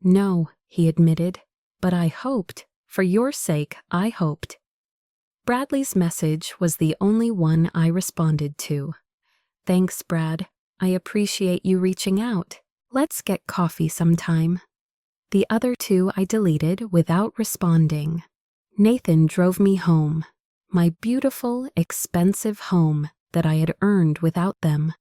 "No," he admitted, "but I hoped. For your sake, I hoped." Bradley's message was the only one I responded to. "Thanks, Brad. I appreciate you reaching out. Let's get coffee sometime." The other two I deleted without responding. Nathan drove me home. My beautiful, expensive home that I had earned without them.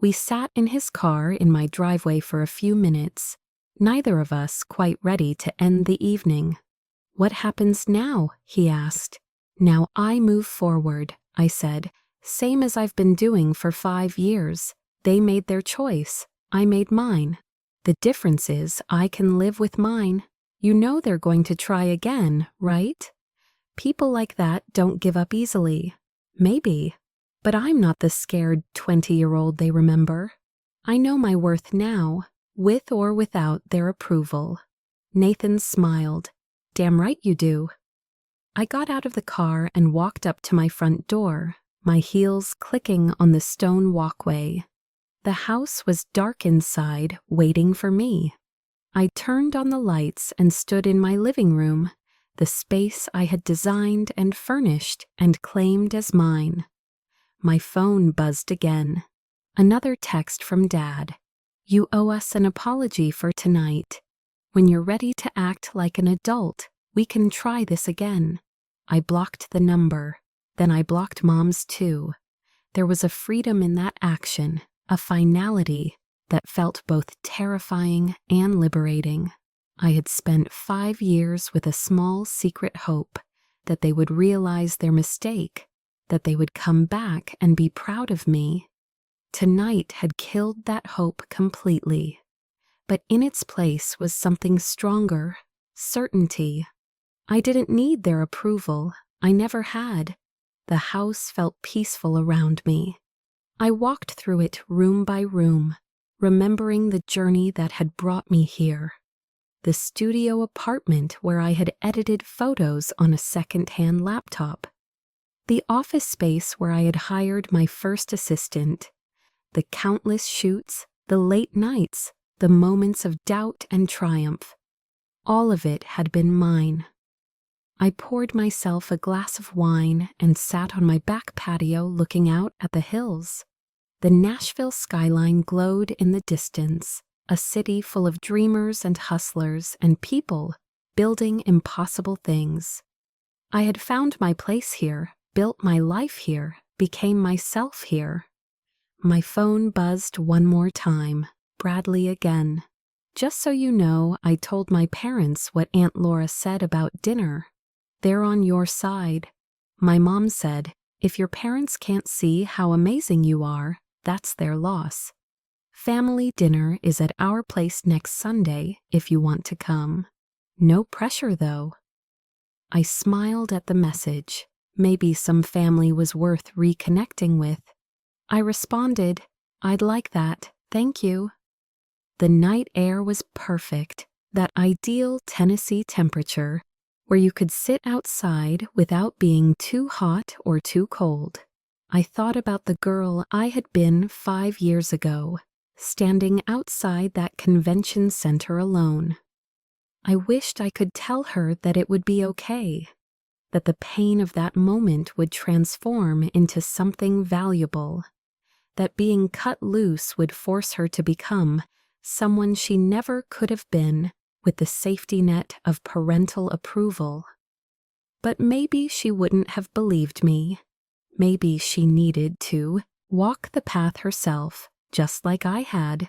We sat in his car in my driveway for a few minutes, neither of us quite ready to end the evening. "What happens now?" he asked. "Now I move forward," I said, "same as I've been doing for 5 years. They made their choice. I made mine. The difference is I can live with mine. You know they're going to try again, right? People like that don't give up easily. Maybe. But I'm not the scared 20-year-old they remember. I know my worth now, with or without their approval." Nathan smiled. "Damn right you do." I got out of the car and walked up to my front door, my heels clicking on the stone walkway. The house was dark inside, waiting for me. I turned on the lights and stood in my living room, the space I had designed and furnished and claimed as mine. My phone buzzed again. Another text from Dad. "You owe us an apology for tonight. When you're ready to act like an adult, we can try this again." I blocked the number. Then I blocked Mom's too. There was a freedom in that action, a finality that felt both terrifying and liberating. I had spent 5 years with a small secret hope that they would realize their mistake, that they would come back and be proud of me. Tonight had killed that hope completely. But in its place was something stronger, certainty. I didn't need their approval. I never had. The house felt peaceful around me. I walked through it room by room, remembering the journey that had brought me here. The studio apartment where I had edited photos on a second-hand laptop. The office space where I had hired my first assistant. The countless shoots, the late nights, the moments of doubt and triumph. All of it had been mine. I poured myself a glass of wine and sat on my back patio looking out at the hills. The Nashville skyline glowed in the distance, a city full of dreamers and hustlers and people building impossible things. I had found my place here, built my life here, became myself here. My phone buzzed one more time. Bradley again. "Just so you know, I told my parents what Aunt Laura said about dinner. They're on your side. My mom said, if your parents can't see how amazing you are, that's their loss. Family dinner is at our place next Sunday if you want to come. No pressure, though." I smiled at the message. Maybe some family was worth reconnecting with. I responded, "I'd like that, thank you." The night air was perfect, that ideal Tennessee temperature where you could sit outside without being too hot or too cold. I thought about the girl I had been 5 years ago, standing outside that convention center alone. I wished I could tell her that it would be okay, that the pain of that moment would transform into something valuable, that being cut loose would force her to become someone she never could have been with the safety net of parental approval. But maybe she wouldn't have believed me. Maybe she needed to walk the path herself, just like I had.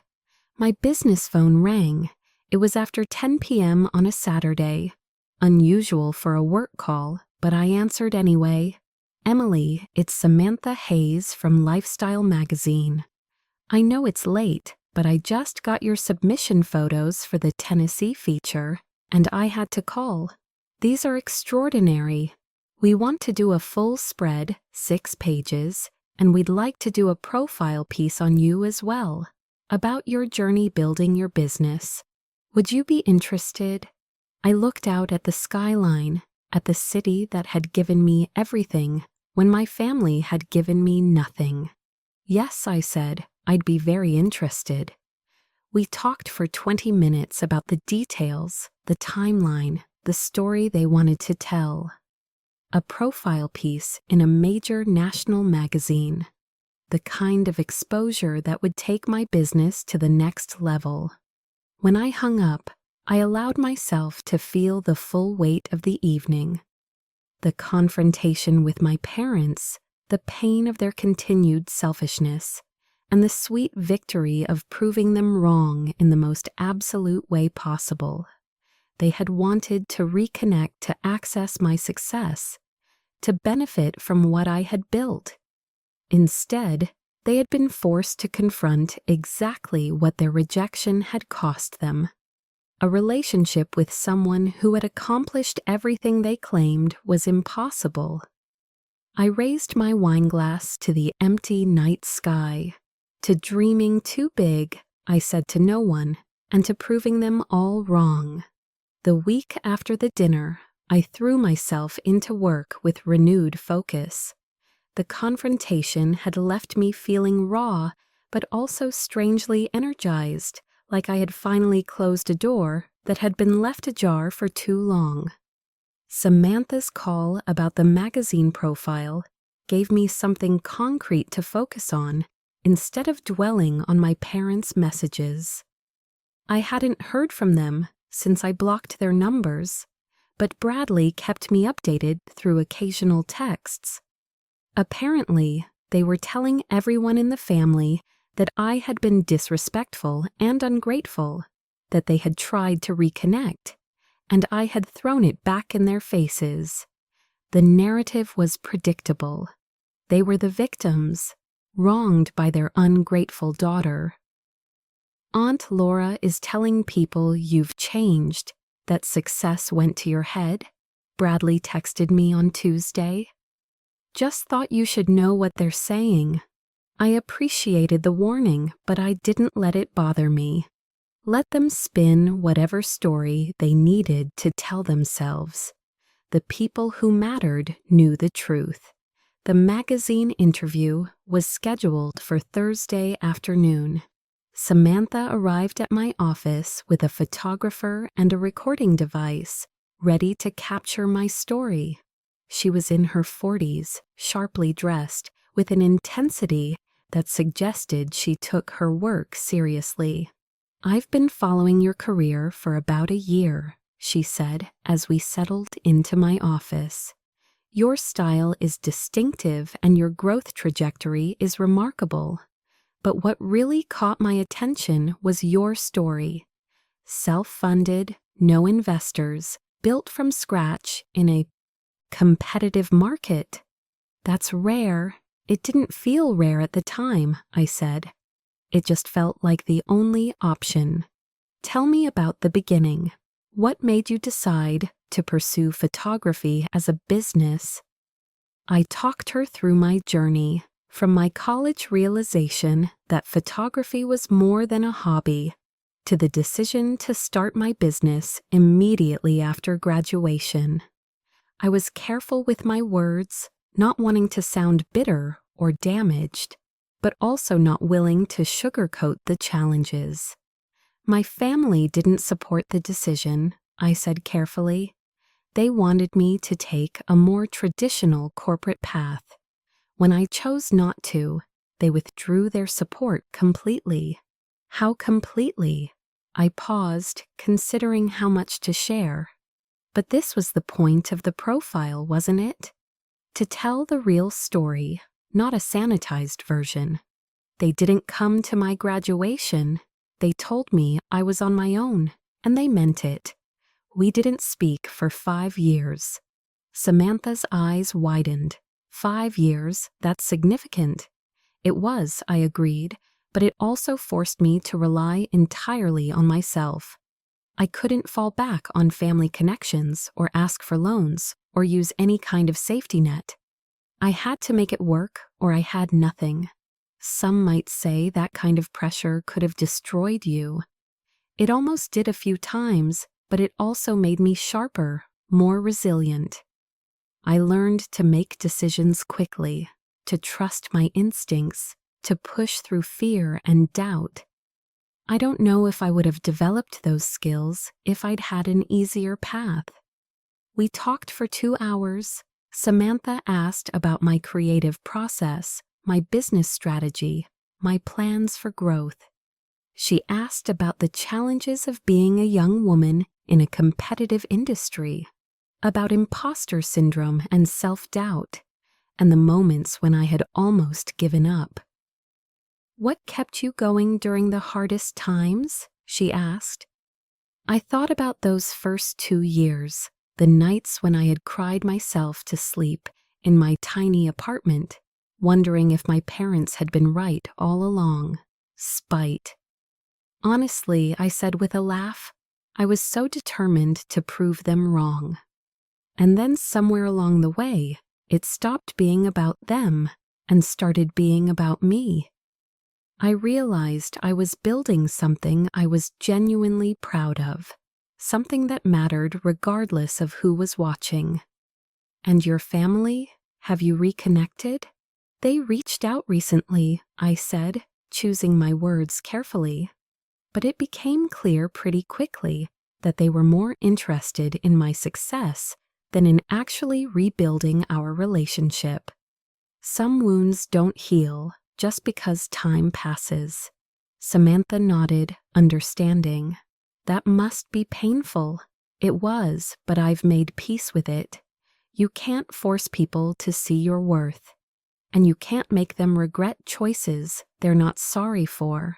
My business phone rang. It was after 10 p.m. on a Saturday. Unusual for a work call, but I answered anyway. "Emily, it's Samantha Hayes from Lifestyle Magazine. I know it's late, but I just got your submission photos for the Tennessee feature, and I had to call. These are extraordinary. We want to do a full spread, 6 pages, and we'd like to do a profile piece on you as well, about your journey building your business. Would you be interested?" I looked out at the skyline, at the city that had given me everything when my family had given me nothing. "Yes," I said, "I'd be very interested." We talked for 20 minutes about the details, the timeline, the story they wanted to tell. A profile piece in a major national magazine. The kind of exposure that would take my business to the next level. When I hung up, I allowed myself to feel the full weight of the evening. The confrontation with my parents, the pain of their continued selfishness, and the sweet victory of proving them wrong in the most absolute way possible. They had wanted to reconnect to access my success, to benefit from what I had built. Instead, they had been forced to confront exactly what their rejection had cost them. A relationship with someone who had accomplished everything they claimed was impossible. I raised my wineglass to the empty night sky, to dreaming too big, I said to no one, and to proving them all wrong. The week after the dinner, I threw myself into work with renewed focus. The confrontation had left me feeling raw, but also strangely energized, like I had finally closed a door that had been left ajar for too long. Samantha's call about the magazine profile gave me something concrete to focus on instead of dwelling on my parents' messages. I hadn't heard from them since I blocked their numbers, but Bradley kept me updated through occasional texts. Apparently, they were telling everyone in the family that I had been disrespectful and ungrateful, that they had tried to reconnect, and I had thrown it back in their faces. The narrative was predictable. They were the victims, wronged by their ungrateful daughter. "Aunt Laura is telling people you've changed, that success went to your head," Bradley texted me on Tuesday. "Just thought you should know what they're saying. I appreciated the warning, but I didn't let it bother me. Let them spin whatever story they needed to tell themselves. The people who mattered knew the truth." The magazine interview was scheduled for Thursday afternoon. Samantha arrived at my office with a photographer and a recording device, ready to capture my story. She was in her 40s, sharply dressed, with an intensity that suggested she took her work seriously. "I've been following your career for about a year," she said as we settled into my office. "Your style is distinctive and your growth trajectory is remarkable. But what really caught my attention was your story. Self-funded, no investors, built from scratch in a competitive market. That's rare. It didn't feel rare at the time," I said. "It just felt like the only option. Tell me about the beginning. What made you decide to pursue photography as a business?" I talked her through my journey, from my college realization that photography was more than a hobby, to the decision to start my business immediately after graduation. I was careful with my words, not wanting to sound bitter or damaged, but also not willing to sugarcoat the challenges. My family didn't support the decision, I said carefully. They wanted me to take a more traditional corporate path. When I chose not to, they withdrew their support completely. How completely? I paused, considering how much to share. But this was the point of the profile, wasn't it? To tell the real story, not a sanitized version. They didn't come to my graduation. They told me I was on my own, and they meant it. We didn't speak for 5 years. Samantha's eyes widened. 5 years, that's significant. It was, I agreed, but it also forced me to rely entirely on myself. I couldn't fall back on family connections or ask for loans or use any kind of safety net. I had to make it work or I had nothing. Some might say that kind of pressure could have destroyed you. It almost did a few times, but it also made me sharper, more resilient. I learned to make decisions quickly, to trust my instincts, to push through fear and doubt. I don't know if I would have developed those skills if I'd had an easier path. We talked for 2 hours. Samantha asked about my creative process, my business strategy, my plans for growth. She asked about the challenges of being a young woman in a competitive industry, about imposter syndrome and self-doubt, and the moments when I had almost given up. "What kept you going during the hardest times?" she asked. I thought about those first 2 years, the nights when I had cried myself to sleep in my tiny apartment, wondering if my parents had been right all along. Spite. Honestly, I said with a laugh, I was so determined to prove them wrong. And then somewhere along the way, it stopped being about them and started being about me. I realized I was building something I was genuinely proud of, something that mattered regardless of who was watching. "And your family? Have you reconnected?" "They reached out recently," I said, choosing my words carefully. But it became clear pretty quickly that they were more interested in my success than in actually rebuilding our relationship. Some wounds don't heal just because time passes. Samantha nodded, understanding. That must be painful. It was, but I've made peace with it. You can't force people to see your worth. And you can't make them regret choices they're not sorry for.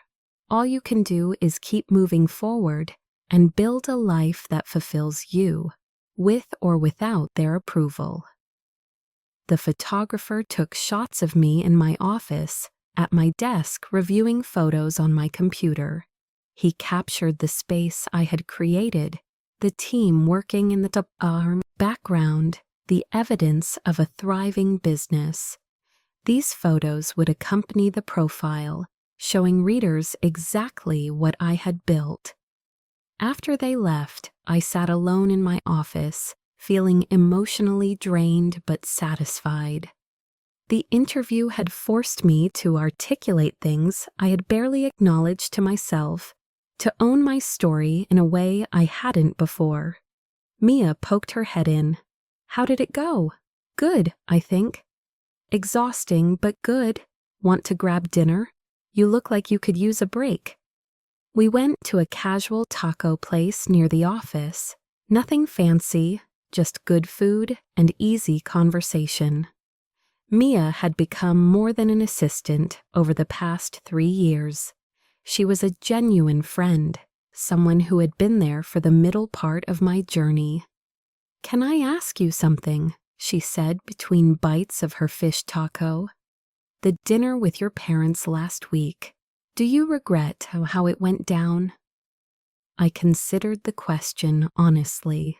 All you can do is keep moving forward and build a life that fulfills you, with or without their approval. The photographer took shots of me in my office, at my desk reviewing photos on my computer. He captured the space I had created, the team working in the background, the evidence of a thriving business. These photos would accompany the profile, showing readers exactly what I had built. After they left, I sat alone in my office, feeling emotionally drained but satisfied. The interview had forced me to articulate things I had barely acknowledged to myself, to own my story in a way I hadn't before. Mia poked her head in. "How did it go?" "Good, I think." "Exhausting, but good. Want to grab dinner? You look like you could use a break." We went to a casual taco place near the office. Nothing fancy, just good food and easy conversation. Mia had become more than an assistant over the past 3 years. She was a genuine friend, someone who had been there for the middle part of my journey. "Can I ask you something?" she said between bites of her fish taco. "The dinner with your parents last week. Do you regret how it went down?" I considered the question honestly.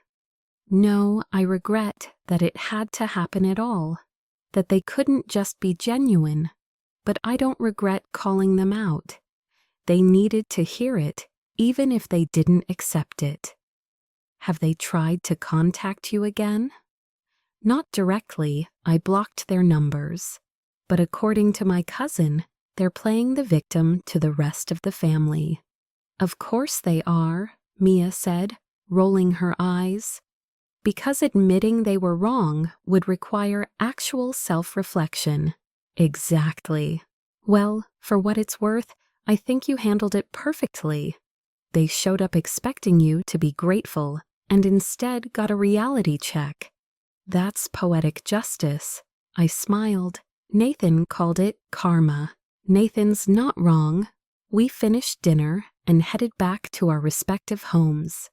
No, I regret that it had to happen at all, that they couldn't just be genuine, but I don't regret calling them out. They needed to hear it, even if they didn't accept it. "Have they tried to contact you again?" "Not directly. I blocked their numbers." But according to my cousin, they're playing the victim to the rest of the family. Of course they are, Mia said, rolling her eyes. Because admitting they were wrong would require actual self-reflection. Exactly. Well, for what it's worth, I think you handled it perfectly. They showed up expecting you to be grateful and instead got a reality check. That's poetic justice. I smiled. Nathan called it karma. Nathan's not wrong. We finished dinner and headed back to our respective homes.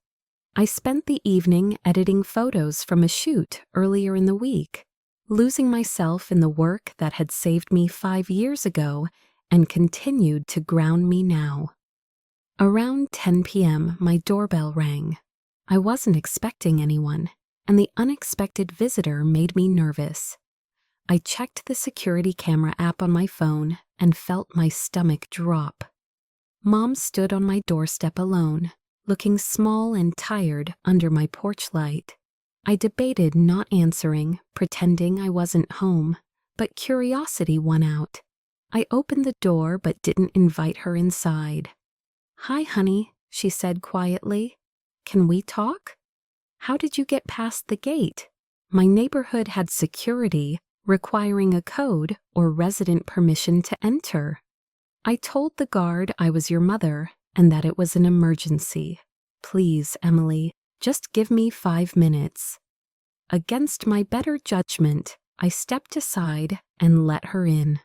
I spent the evening editing photos from a shoot earlier in the week, losing myself in the work that had saved me 5 years ago and continued to ground me now. Around 10 p.m., my doorbell rang. I wasn't expecting anyone, and the unexpected visitor made me nervous. I checked the security camera app on my phone and felt my stomach drop. Mom stood on my doorstep alone, looking small and tired under my porch light. I debated not answering, pretending I wasn't home, but curiosity won out. I opened the door but didn't invite her inside. "Hi, honey," she said quietly. "Can we talk? How did you get past the gate? My neighborhood had security, requiring a code or resident permission to enter. I told the guard I was your mother and that it was an emergency. Please, Emily, just give me 5 minutes." Against my better judgment, I stepped aside and let her in.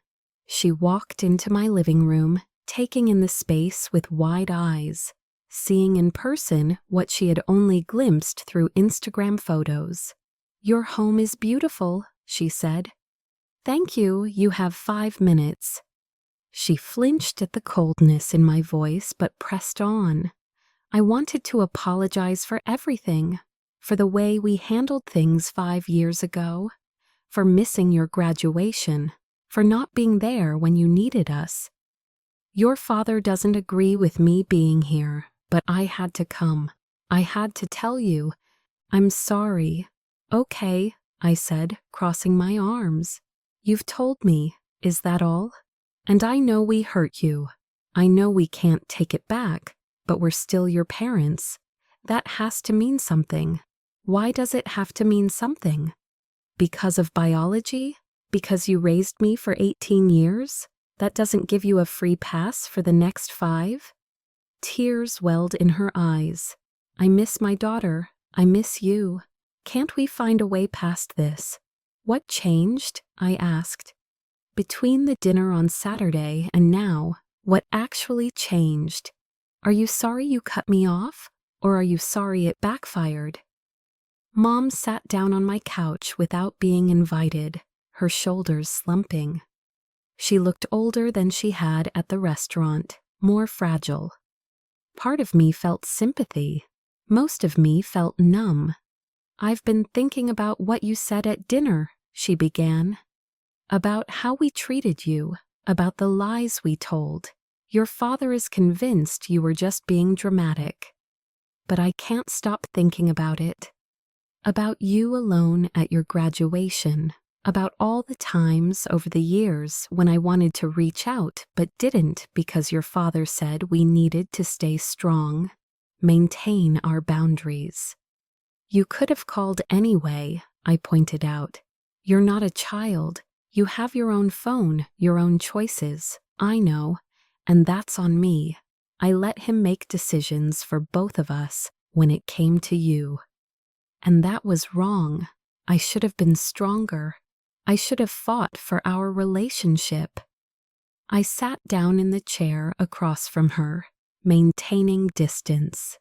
She walked into my living room, taking in the space with wide eyes, seeing in person what she had only glimpsed through Instagram photos. "Your home is beautiful," she said. "Thank you, you have 5 minutes." She flinched at the coldness in my voice but pressed on. I wanted to apologize for everything, for the way we handled things 5 years ago, for missing your graduation, for not being there when you needed us. "Your father doesn't agree with me being here, but I had to come. I had to tell you. I'm sorry." "Okay," I said, crossing my arms. "You've told me. Is that all? And I know we hurt you. I know we can't take it back, but we're still your parents. That has to mean something. Why does it have to mean something? Because of biology? Because you raised me for 18 years? That doesn't give you a free pass for the next 5? Tears welled in her eyes. "I miss my daughter. I miss you. Can't we find a way past this?" "What changed?" I asked. "Between the dinner on Saturday and now, what actually changed? Are you sorry you cut me off, or are you sorry it backfired?" Mom sat down on my couch without being invited, her shoulders slumping. She looked older than she had at the restaurant, more fragile. Part of me felt sympathy. Most of me felt numb. "I've been thinking about what you said at dinner," she began. "About how we treated you, about the lies we told. Your father is convinced you were just being dramatic. But I can't stop thinking about it. About you alone at your graduation, about all the times over the years when I wanted to reach out but didn't because your father said we needed to stay strong, maintain our boundaries. You could have called anyway," I pointed out. "You're not a child. You have your own phone, your own choices. I know, and that's on me. I let him make decisions for both of us when it came to you. And that was wrong. I should have been stronger. I should have fought for our relationship." I sat down in the chair across from her, maintaining distance.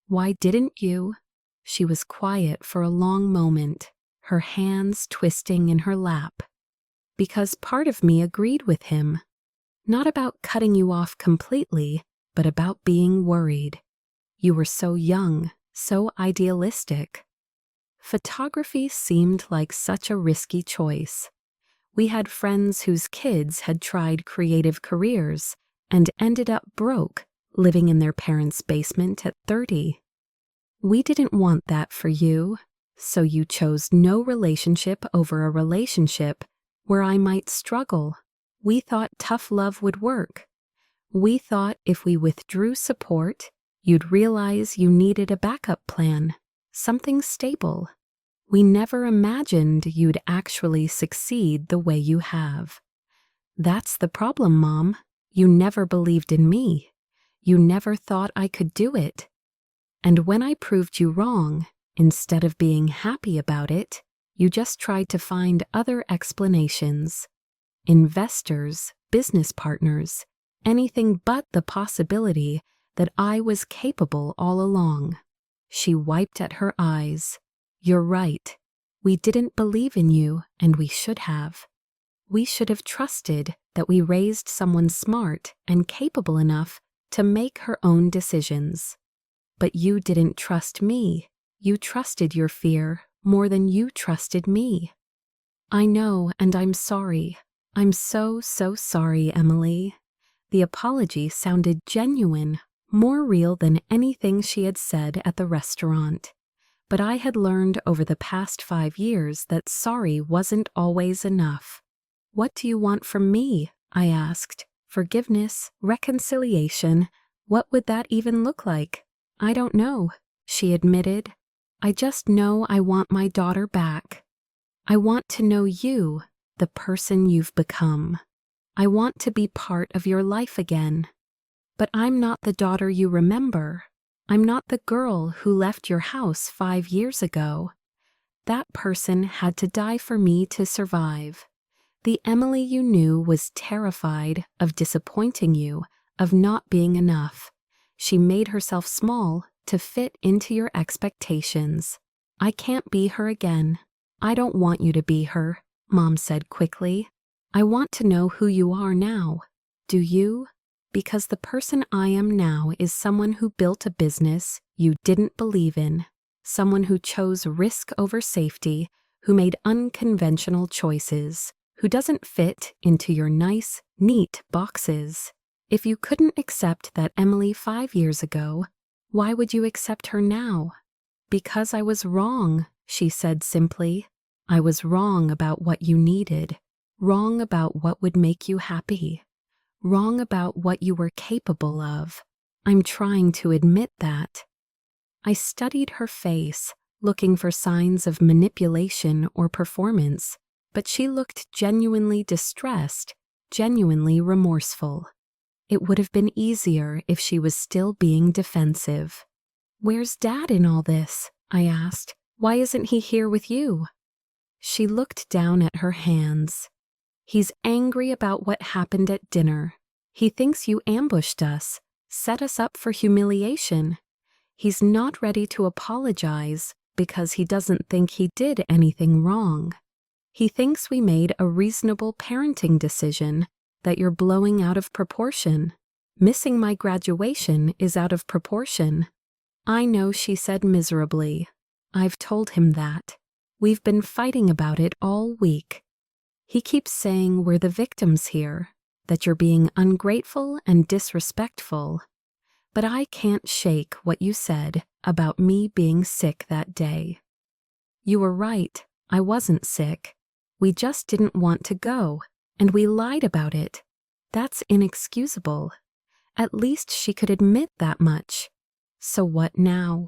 "Why didn't you?" She was quiet for a long moment, her hands twisting in her lap. "Because part of me agreed with him. Not about cutting you off completely, but about being worried. You were so young, so idealistic. Photography seemed like such a risky choice. We had friends whose kids had tried creative careers and ended up broke, living in their parents' basement at 30. We didn't want that for you, so you chose no relationship over a relationship where I might struggle. We thought tough love would work. We thought if we withdrew support, you'd realize you needed a backup plan, something stable. We never imagined you'd actually succeed the way you have. That's the problem, Mom. You never believed in me. You never thought I could do it. And when I proved you wrong, instead of being happy about it, you just tried to find other explanations. Investors, business partners, anything but the possibility that I was capable all along. She wiped at her eyes. You're right. We didn't believe in you, and we should have. We should have trusted that we raised someone smart and capable enough to make her own decisions. But you didn't trust me. You trusted your fear more than you trusted me. I know, and I'm sorry. I'm so sorry, Emily. The apology sounded genuine, more real than anything she had said at the restaurant. But I had learned over the past 5 years that sorry wasn't always enough. What do you want from me? I asked. Forgiveness, reconciliation, what would that even look like? I don't know, she admitted. I just know I want my daughter back. I want to know you, the person you've become. I want to be part of your life again. But I'm not the daughter you remember. I'm not the girl who left your house 5 years ago. That person had to die for me to survive. The Emily you knew was terrified of disappointing you, of not being enough. She made herself small to fit into your expectations. I can't be her again. I don't want you to be her, Mom said quickly. I want to know who you are now. Do you? Because the person I am now is someone who built a business you didn't believe in, someone who chose risk over safety, who made unconventional choices, who doesn't fit into your nice, neat boxes. If you couldn't accept that Emily 5 years ago, why would you accept her now? Because I was wrong, she said simply. I was wrong about what you needed, wrong about what would make you happy, wrong about what you were capable of. I'm trying to admit that. I studied her face, looking for signs of manipulation or performance, but she looked genuinely distressed, genuinely remorseful. It would have been easier if she was still being defensive. Where's Dad in all this? I asked. Why isn't he here with you? She looked down at her hands. He's angry about what happened at dinner. He thinks you ambushed us, set us up for humiliation. He's not ready to apologize because he doesn't think he did anything wrong. He thinks we made a reasonable parenting decision, that you're blowing out of proportion. Missing my graduation is out of proportion. I know, she said miserably. I've told him that. We've been fighting about it all week. He keeps saying we're the victims here, that you're being ungrateful and disrespectful. But I can't shake what you said about me being sick that day. You were right, I wasn't sick. We just didn't want to go, and we lied about it. That's inexcusable. At least she could admit that much. So what now?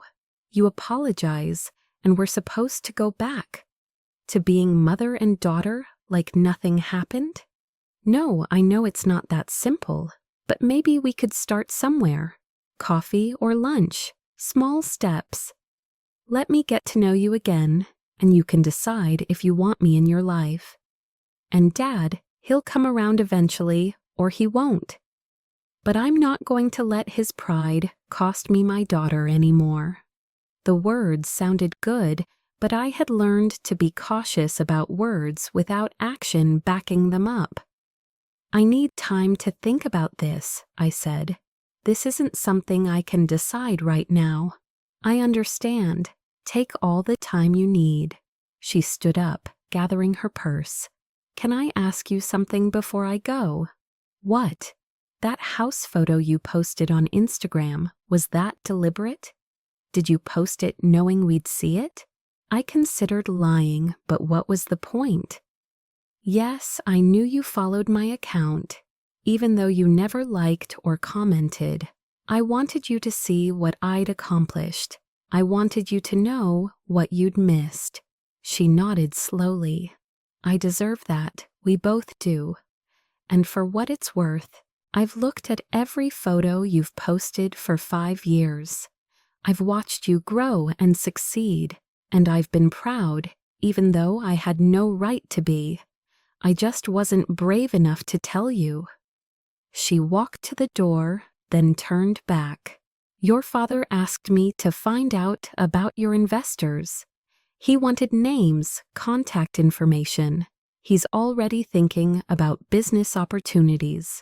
You apologize, and we're supposed to go back to being mother and daughter like nothing happened? No, I know it's not that simple, but maybe we could start somewhere. Coffee or lunch, small steps. Let me get to know you again, and you can decide if you want me in your life. And Dad, he'll come around eventually, or he won't. But I'm not going to let his pride cost me my daughter anymore. The words sounded good, but I had learned to be cautious about words without action backing them up. I need time to think about this, I said. This isn't something I can decide right now. I understand. Take all the time you need. She stood up, gathering her purse. Can I ask you something before I go? What? That house photo you posted on Instagram, was that deliberate? Did you post it knowing we'd see it? I considered lying, but what was the point? Yes, I knew you followed my account, even though you never liked or commented. I wanted you to see what I'd accomplished. I wanted you to know what you'd missed. She nodded slowly. I deserve that. We both do. And for what it's worth, I've looked at every photo you've posted for 5 years. I've watched you grow and succeed, and I've been proud, even though I had no right to be. I just wasn't brave enough to tell you. She walked to the door, then turned back. Your father asked me to find out about your investors. He wanted names, contact information. He's already thinking about business opportunities,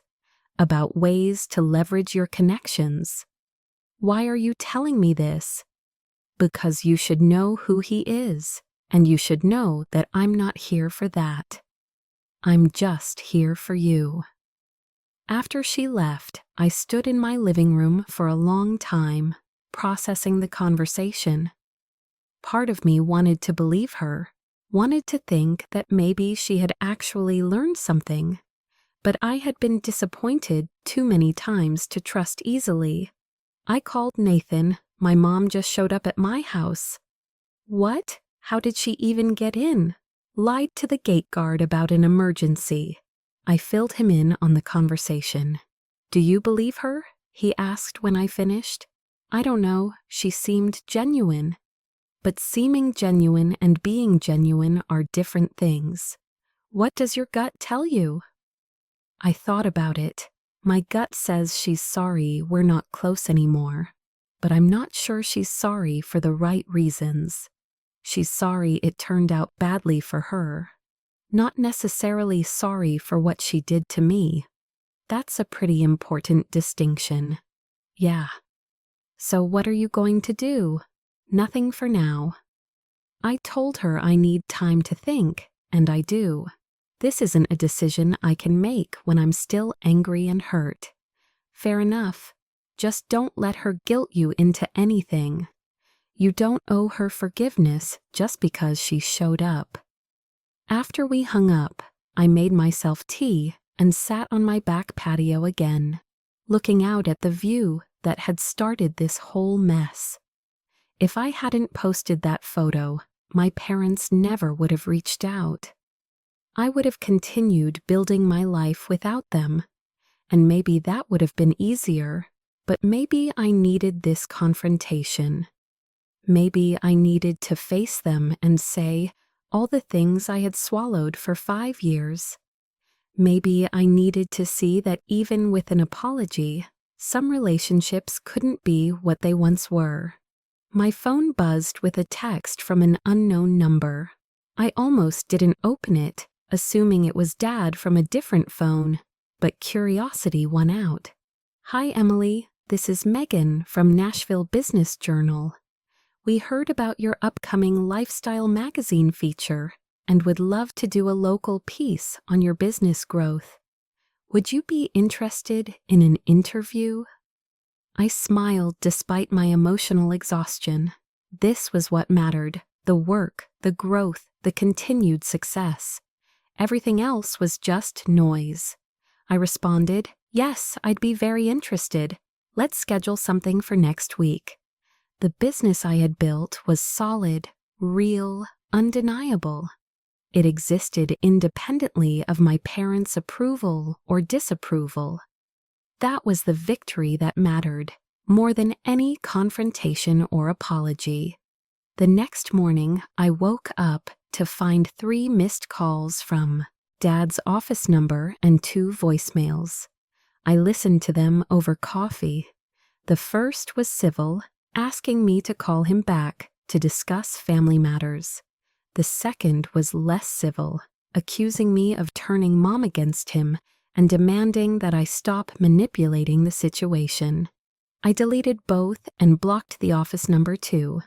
about ways to leverage your connections. Why are you telling me this? Because you should know who he is, and you should know that I'm not here for that. I'm just here for you. After she left, I stood in my living room for a long time, processing the conversation. Part of me wanted to believe her, wanted to think that maybe she had actually learned something, but I had been disappointed too many times to trust easily. I called Nathan. My mom just showed up at my house. What? How did she even get in? Lied to the gate guard about an emergency. I filled him in on the conversation. Do you believe her? He asked when I finished. I don't know, she seemed genuine. But seeming genuine and being genuine are different things. What does your gut tell you? I thought about it. My gut says she's sorry we're not close anymore, but I'm not sure she's sorry for the right reasons. She's sorry it turned out badly for her. Not necessarily sorry for what she did to me. That's a pretty important distinction. Yeah. So what are you going to do? Nothing for now. I told her I need time to think, and I do. This isn't a decision I can make when I'm still angry and hurt. Fair enough. Just don't let her guilt you into anything. You don't owe her forgiveness just because she showed up. After we hung up, I made myself tea and sat on my back patio again, looking out at the view that had started this whole mess. If I hadn't posted that photo, my parents never would have reached out. I would have continued building my life without them, and maybe that would have been easier, but maybe I needed this confrontation. Maybe I needed to face them and say all the things I had swallowed for 5 years. Maybe I needed to see that even with an apology, some relationships couldn't be what they once were. My phone buzzed with a text from an unknown number. I almost didn't open it, assuming it was Dad from a different phone, but curiosity won out. Hi, Emily. This is Megan from Nashville Business Journal. We heard about your upcoming lifestyle magazine feature and would love to do a local piece on your business growth. Would you be interested in an interview? I smiled despite my emotional exhaustion. This was what mattered: the work, the growth, the continued success. Everything else was just noise. I responded, yes, I'd be very interested. Let's schedule something for next week. The business I had built was solid, real, undeniable. It existed independently of my parents' approval or disapproval. That was the victory that mattered, more than any confrontation or apology. The next morning, I woke up to find 3 missed calls from Dad's office number and 2 voicemails. I listened to them over coffee. The first was civil, asking me to call him back to discuss family matters. The second was less civil, accusing me of turning Mom against him and demanding that I stop manipulating the situation. I deleted both and blocked the office number too.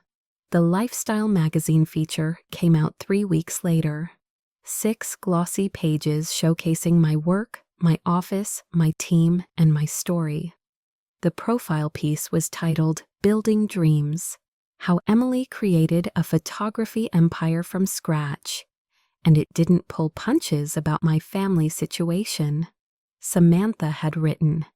The lifestyle magazine feature came out 3 weeks later. 6 glossy pages showcasing my work, my office, my team, and my story. The profile piece was titled Building Dreams: How Emily Created a Photography Empire from Scratch. and it didn't pull punches about my family situation. Samantha had written,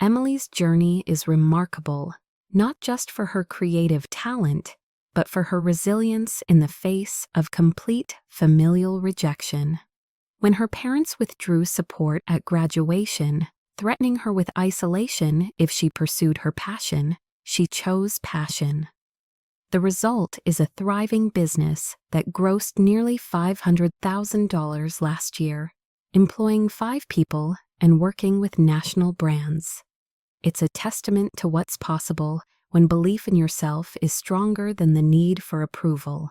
"Emily's journey is remarkable, not just for her creative talent, but for her resilience in the face of complete familial rejection." When her parents withdrew support at graduation, threatening her with isolation if she pursued her passion, she chose passion. The result is a thriving business that grossed nearly $500,000 last year, employing 5 people and working with national brands. It's a testament to what's possible when belief in yourself is stronger than the need for approval.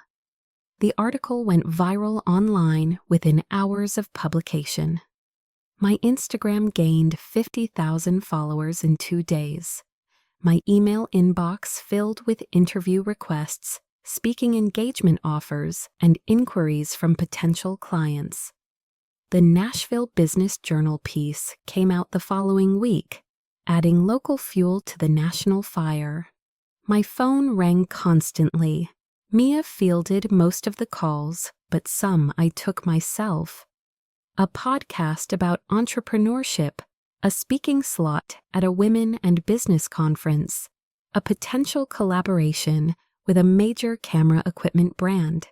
The article went viral online within hours of publication. My Instagram gained 50,000 followers in 2 days. My email inbox filled with interview requests, speaking engagement offers, and inquiries from potential clients. The Nashville Business Journal piece came out the following week, adding local fuel to the national fire. My phone rang constantly. Mia fielded most of the calls, but some I took myself. A podcast about entrepreneurship, a speaking slot at a women and business conference, a potential collaboration with a major camera equipment brand.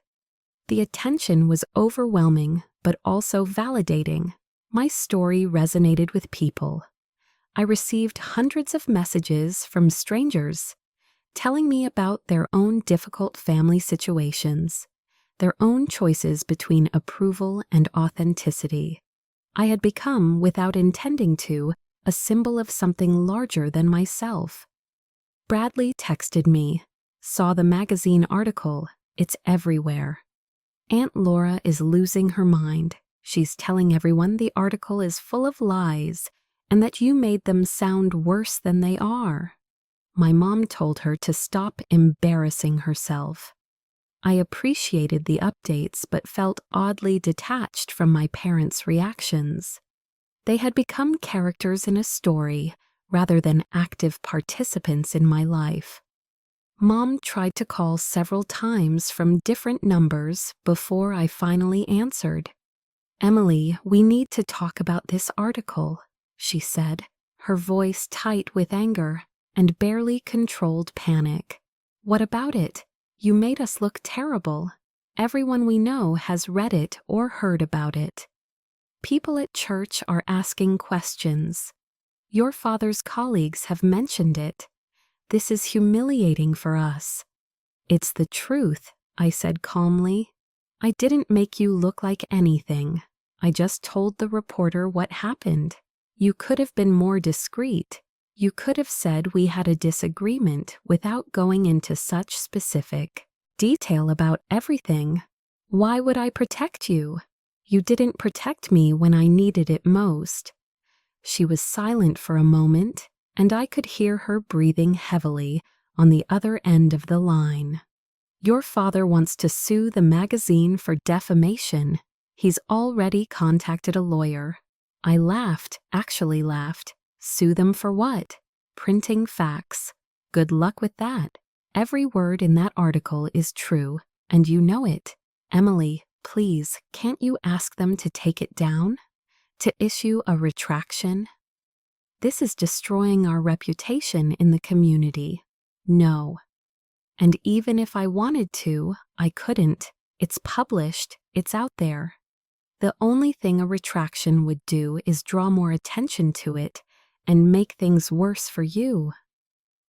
The attention was overwhelming, but also validating. My story resonated with people. I received hundreds of messages from strangers telling me about their own difficult family situations, their own choices between approval and authenticity. I had become, without intending to, a symbol of something larger than myself. Bradley texted me, "Saw the magazine article, it's everywhere. Aunt Laura is losing her mind. She's telling everyone the article is full of lies and that you made them sound worse than they are." My mom told her to stop embarrassing herself. I appreciated the updates but felt oddly detached from my parents' reactions. They had become characters in a story rather than active participants in my life. Mom tried to call several times from different numbers before I finally answered. "Emily, we need to talk about this article," she said, her voice tight with anger and barely controlled panic. "What about it? You made us look terrible. Everyone we know has read it or heard about it. People at church are asking questions. Your father's colleagues have mentioned it. This is humiliating for us." "It's the truth," I said calmly. "I didn't make you look like anything. I just told the reporter what happened. You could have been more discreet. You could have said we had a disagreement without going into such specific detail about everything. Why would I protect you? You didn't protect me when I needed it most." She was silent for a moment, and I could hear her breathing heavily on the other end of the line. "Your father wants to sue the magazine for defamation. He's already contacted a lawyer." I laughed, actually laughed. "Sue them for what?" "Printing facts. Good luck with that. Every word in that article is true, and you know it. Emily, please, can't you ask them to take it down? To issue a retraction? This is destroying our reputation in the community." "No. And even if I wanted to, I couldn't. It's published, it's out there. The only thing a retraction would do is draw more attention to it and make things worse for you.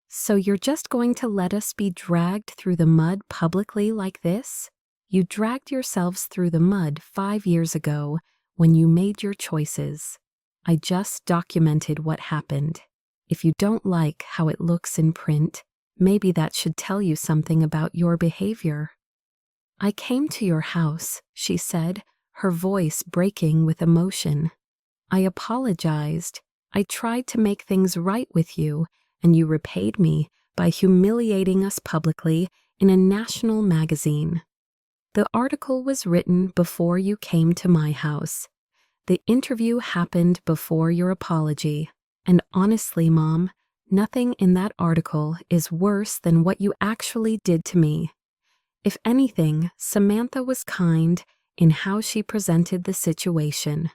So you're just going to let us be dragged through the mud publicly like this? You dragged yourselves through the mud 5 years ago when you made your choices. I just documented what happened. If you don't like how it looks in print, maybe that should tell you something about your behavior." "I came to your house," she said, her voice breaking with emotion. "I apologized. I tried to make things right with you, and you repaid me by humiliating us publicly in a national magazine. The article was written before you came to my house. The interview happened before your apology. And honestly, Mom, nothing in that article is worse than what you actually did to me. If anything, Samantha was kind in how she presented the situation.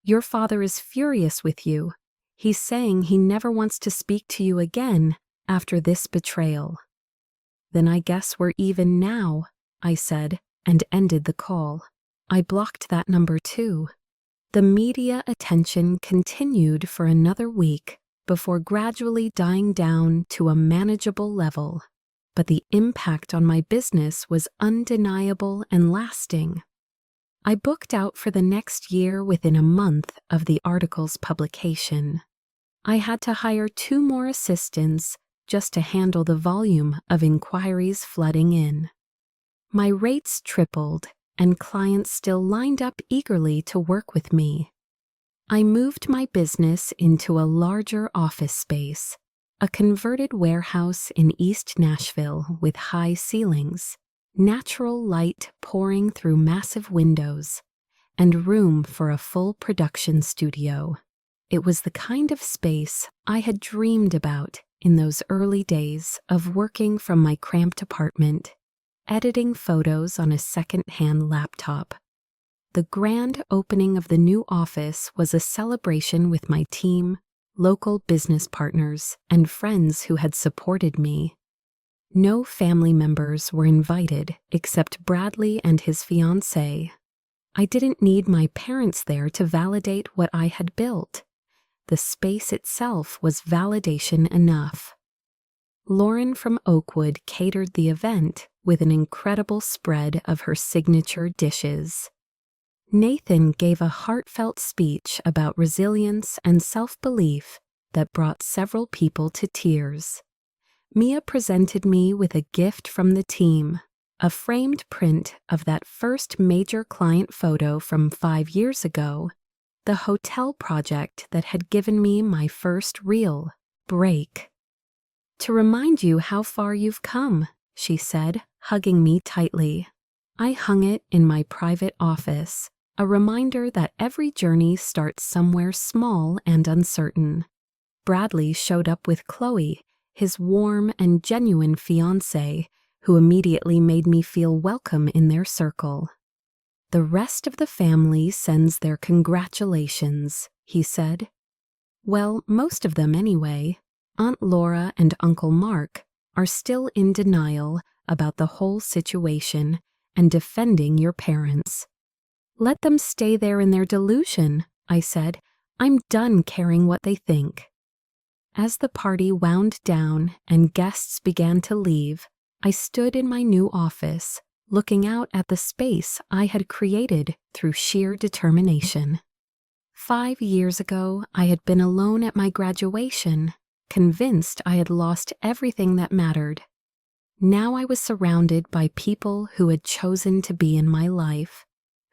"Your father is furious with you. He's saying he never wants to speak to you again after this betrayal." "Then I guess we're even now," I said, and ended the call. I blocked that number too. The media attention continued for another week before gradually dying down to a manageable level, but the impact on my business was undeniable and lasting. I booked out for the next year within a month of the article's publication. I had to hire 2 more assistants just to handle the volume of inquiries flooding in. My rates tripled, and clients still lined up eagerly to work with me. I moved my business into a larger office space, a converted warehouse in East Nashville with high ceilings, natural light pouring through massive windows, and room for a full production studio. It was the kind of space I had dreamed about in those early days of working from my cramped apartment, editing photos on a second-hand laptop. The grand opening of the new office was a celebration with my team, local business partners, and friends who had supported me. No family members were invited except Bradley and his fiancée. I didn't need my parents there to validate what I had built. The space itself was validation enough. Lauren from Oakwood catered the event with an incredible spread of her signature dishes. Nathan gave a heartfelt speech about resilience and self-belief that brought several people to tears. Mia presented me with a gift from the team, a framed print of that first major client photo from 5 years ago, the hotel project that had given me my first real break. "To remind you how far you've come," she said, hugging me tightly. I hung it in my private office, a reminder that every journey starts somewhere small and uncertain. Bradley showed up with Chloe, his warm and genuine fiancée, who immediately made me feel welcome in their circle. "The rest of the family sends their congratulations," he said. "Well, most of them anyway. Aunt Laura and Uncle Mark are still in denial about the whole situation and defending your parents." "Let them stay there in their delusion," I said. "I'm done caring what they think." As the party wound down and guests began to leave, I stood in my new office, looking out at the space I had created through sheer determination. 5 years ago, I had been alone at my graduation, convinced I had lost everything that mattered. Now I was surrounded by people who had chosen to be in my life,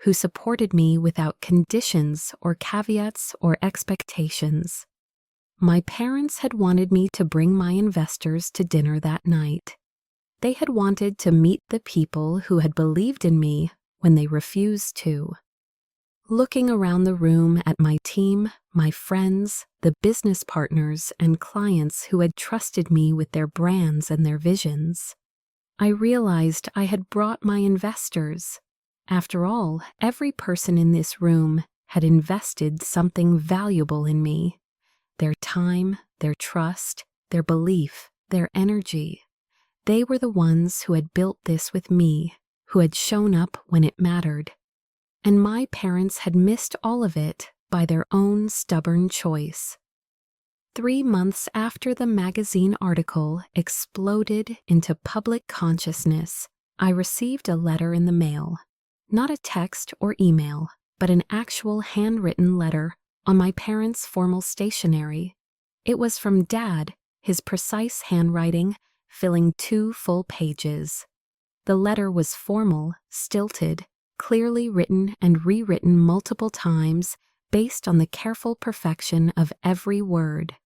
who supported me without conditions or caveats or expectations. My parents had wanted me to bring my investors to dinner that night. They had wanted to meet the people who had believed in me when they refused to. Looking around the room at my team, my friends, the business partners and clients who had trusted me with their brands and their visions, I realized I had brought my investors. After all, every person in this room had invested something valuable in me. Their time, their trust, their belief, their energy. They were the ones who had built this with me, who had shown up when it mattered. And my parents had missed all of it by their own stubborn choice. 3 months after the magazine article exploded into public consciousness, I received a letter in the mail. Not a text or email, but an actual handwritten letter on my parents' formal stationery. It was from Dad, his precise handwriting filling 2 full pages. The letter was formal, stilted, clearly written and rewritten multiple times based on the careful perfection of every word.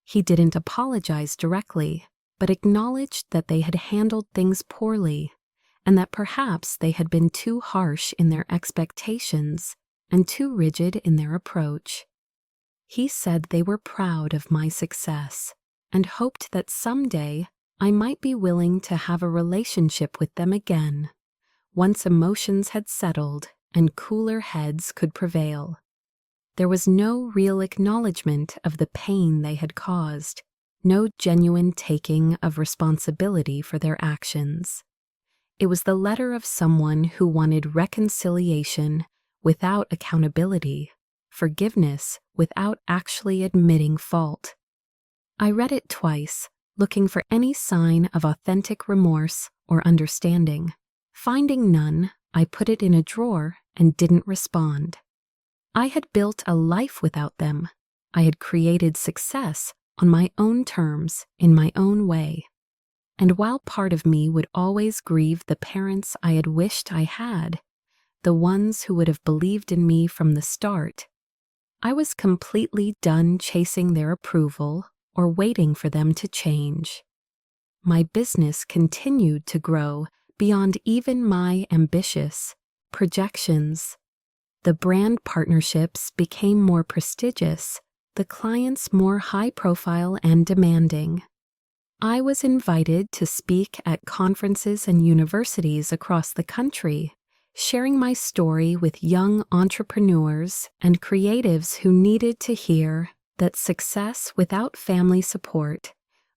He didn't apologize directly, but acknowledged that they had handled things poorly, and that perhaps they had been too harsh in their expectations and too rigid in their approach. He said they were proud of my success and hoped that someday I might be willing to have a relationship with them again, once emotions had settled and cooler heads could prevail. There was no real acknowledgement of the pain they had caused, no genuine taking of responsibility for their actions. It was the letter of someone who wanted reconciliation without accountability, forgiveness without actually admitting fault. I read it twice, looking for any sign of authentic remorse or understanding. Finding none, I put it in a drawer and didn't respond. I had built a life without them. I had created success on my own terms, in my own way. And while part of me would always grieve the parents I had wished I had, the ones who would have believed in me from the start, I was completely done chasing their approval or waiting for them to change. My business continued to grow beyond even my ambitious projections. The brand partnerships became more prestigious, the clients more high-profile and demanding. I was invited to speak at conferences and universities across the country, sharing my story with young entrepreneurs and creatives who needed to hear that success without family support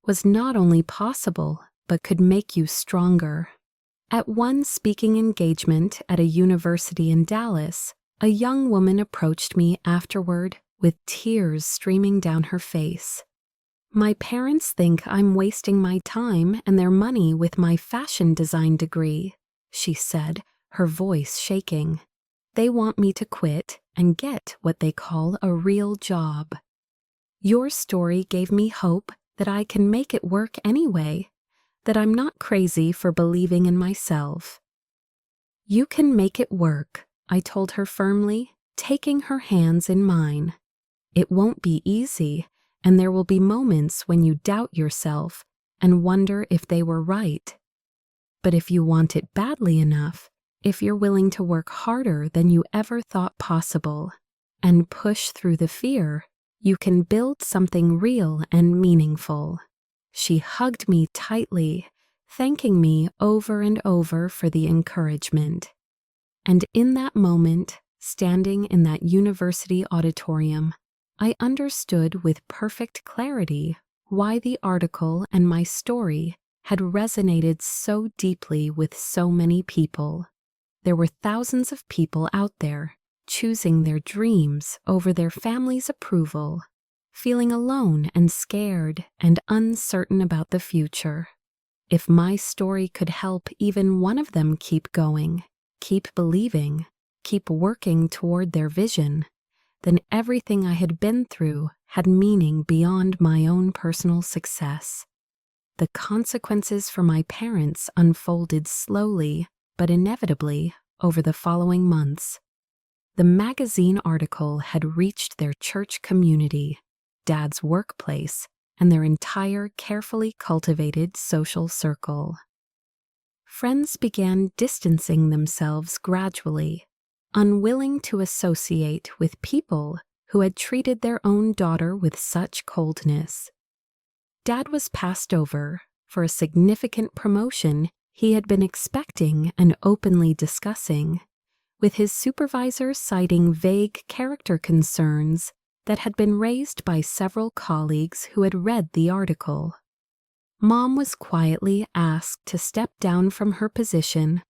was not only possible, but could make you stronger. At one speaking engagement at a university in Dallas, a young woman approached me afterward with tears streaming down her face. "My parents think I'm wasting my time and their money with my fashion design degree," she said, her voice shaking. "They want me to quit and get what they call a real job. Your story gave me hope that I can make it work anyway, that I'm not crazy for believing in myself." "You can make it work," I told her firmly, taking her hands in mine. "It won't be easy, and there will be moments when you doubt yourself and wonder if they were right. But if you want it badly enough, if you're willing to work harder than you ever thought possible, and push through the fear, you can build something real and meaningful." She hugged me tightly, thanking me over and over for the encouragement. And in that moment, standing in that university auditorium, I understood with perfect clarity why the article and my story had resonated so deeply with so many people. There were thousands of people out there choosing their dreams over their family's approval, feeling alone and scared and uncertain about the future. If my story could help even one of them keep going, keep believing, keep working toward their vision, then everything I had been through had meaning beyond my own personal success. The consequences for my parents unfolded slowly, but inevitably, over the following months. The magazine article had reached their church community, Dad's workplace, and their entire carefully cultivated social circle. Friends began distancing themselves gradually, unwilling to associate with people who had treated their own daughter with such coldness. Dad was passed over for a significant promotion he had been expecting and openly discussing, with his supervisor citing vague character concerns that had been raised by several colleagues who had read the article. Mom was quietly asked to step down from her position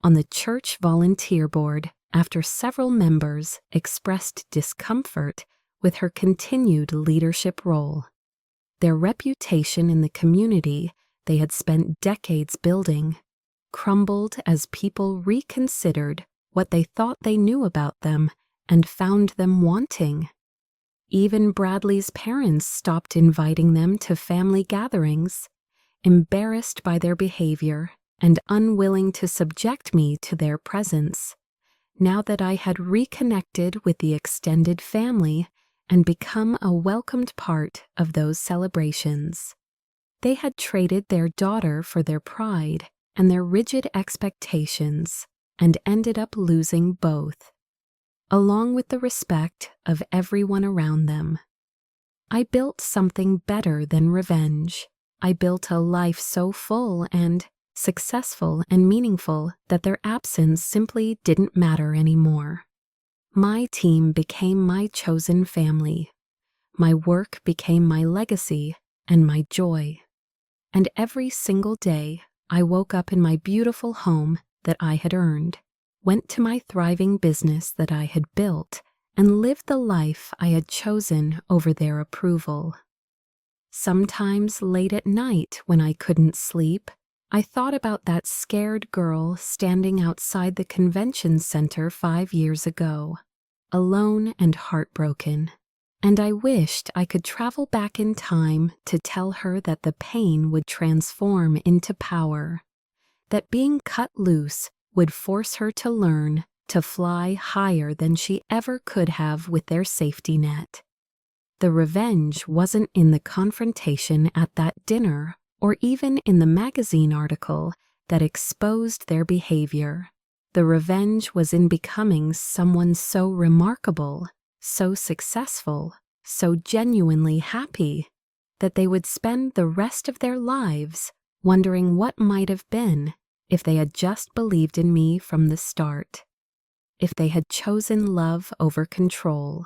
on the church volunteer board after several members expressed discomfort with her continued leadership role. Their reputation in the community they had spent decades building crumbled as people reconsidered what they thought they knew about them and found them wanting. Even Bradley's parents stopped inviting them to family gatherings, embarrassed by their behavior and unwilling to subject me to their presence, now that I had reconnected with the extended family and become a welcomed part of those celebrations. They had traded their daughter for their pride and their rigid expectations and ended up losing both, along with the respect of everyone around them. I built something better than revenge. I built a life so full and, successful and meaningful that their absence simply didn't matter anymore. My team became my chosen family. My work became my legacy and my joy. And every single day, I woke up in my beautiful home that I had earned, went to my thriving business that I had built, and lived the life I had chosen over their approval. Sometimes late at night when I couldn't sleep, I thought about that scared girl standing outside the convention center 5 years ago, alone and heartbroken, and I wished I could travel back in time to tell her that the pain would transform into power, that being cut loose would force her to learn to fly higher than she ever could have with their safety net. The revenge wasn't in the confrontation at that dinner or even in the magazine article that exposed their behavior. The revenge was in becoming someone so remarkable, so successful, so genuinely happy, that they would spend the rest of their lives wondering what might have been if they had just believed in me from the start, if they had chosen love over control.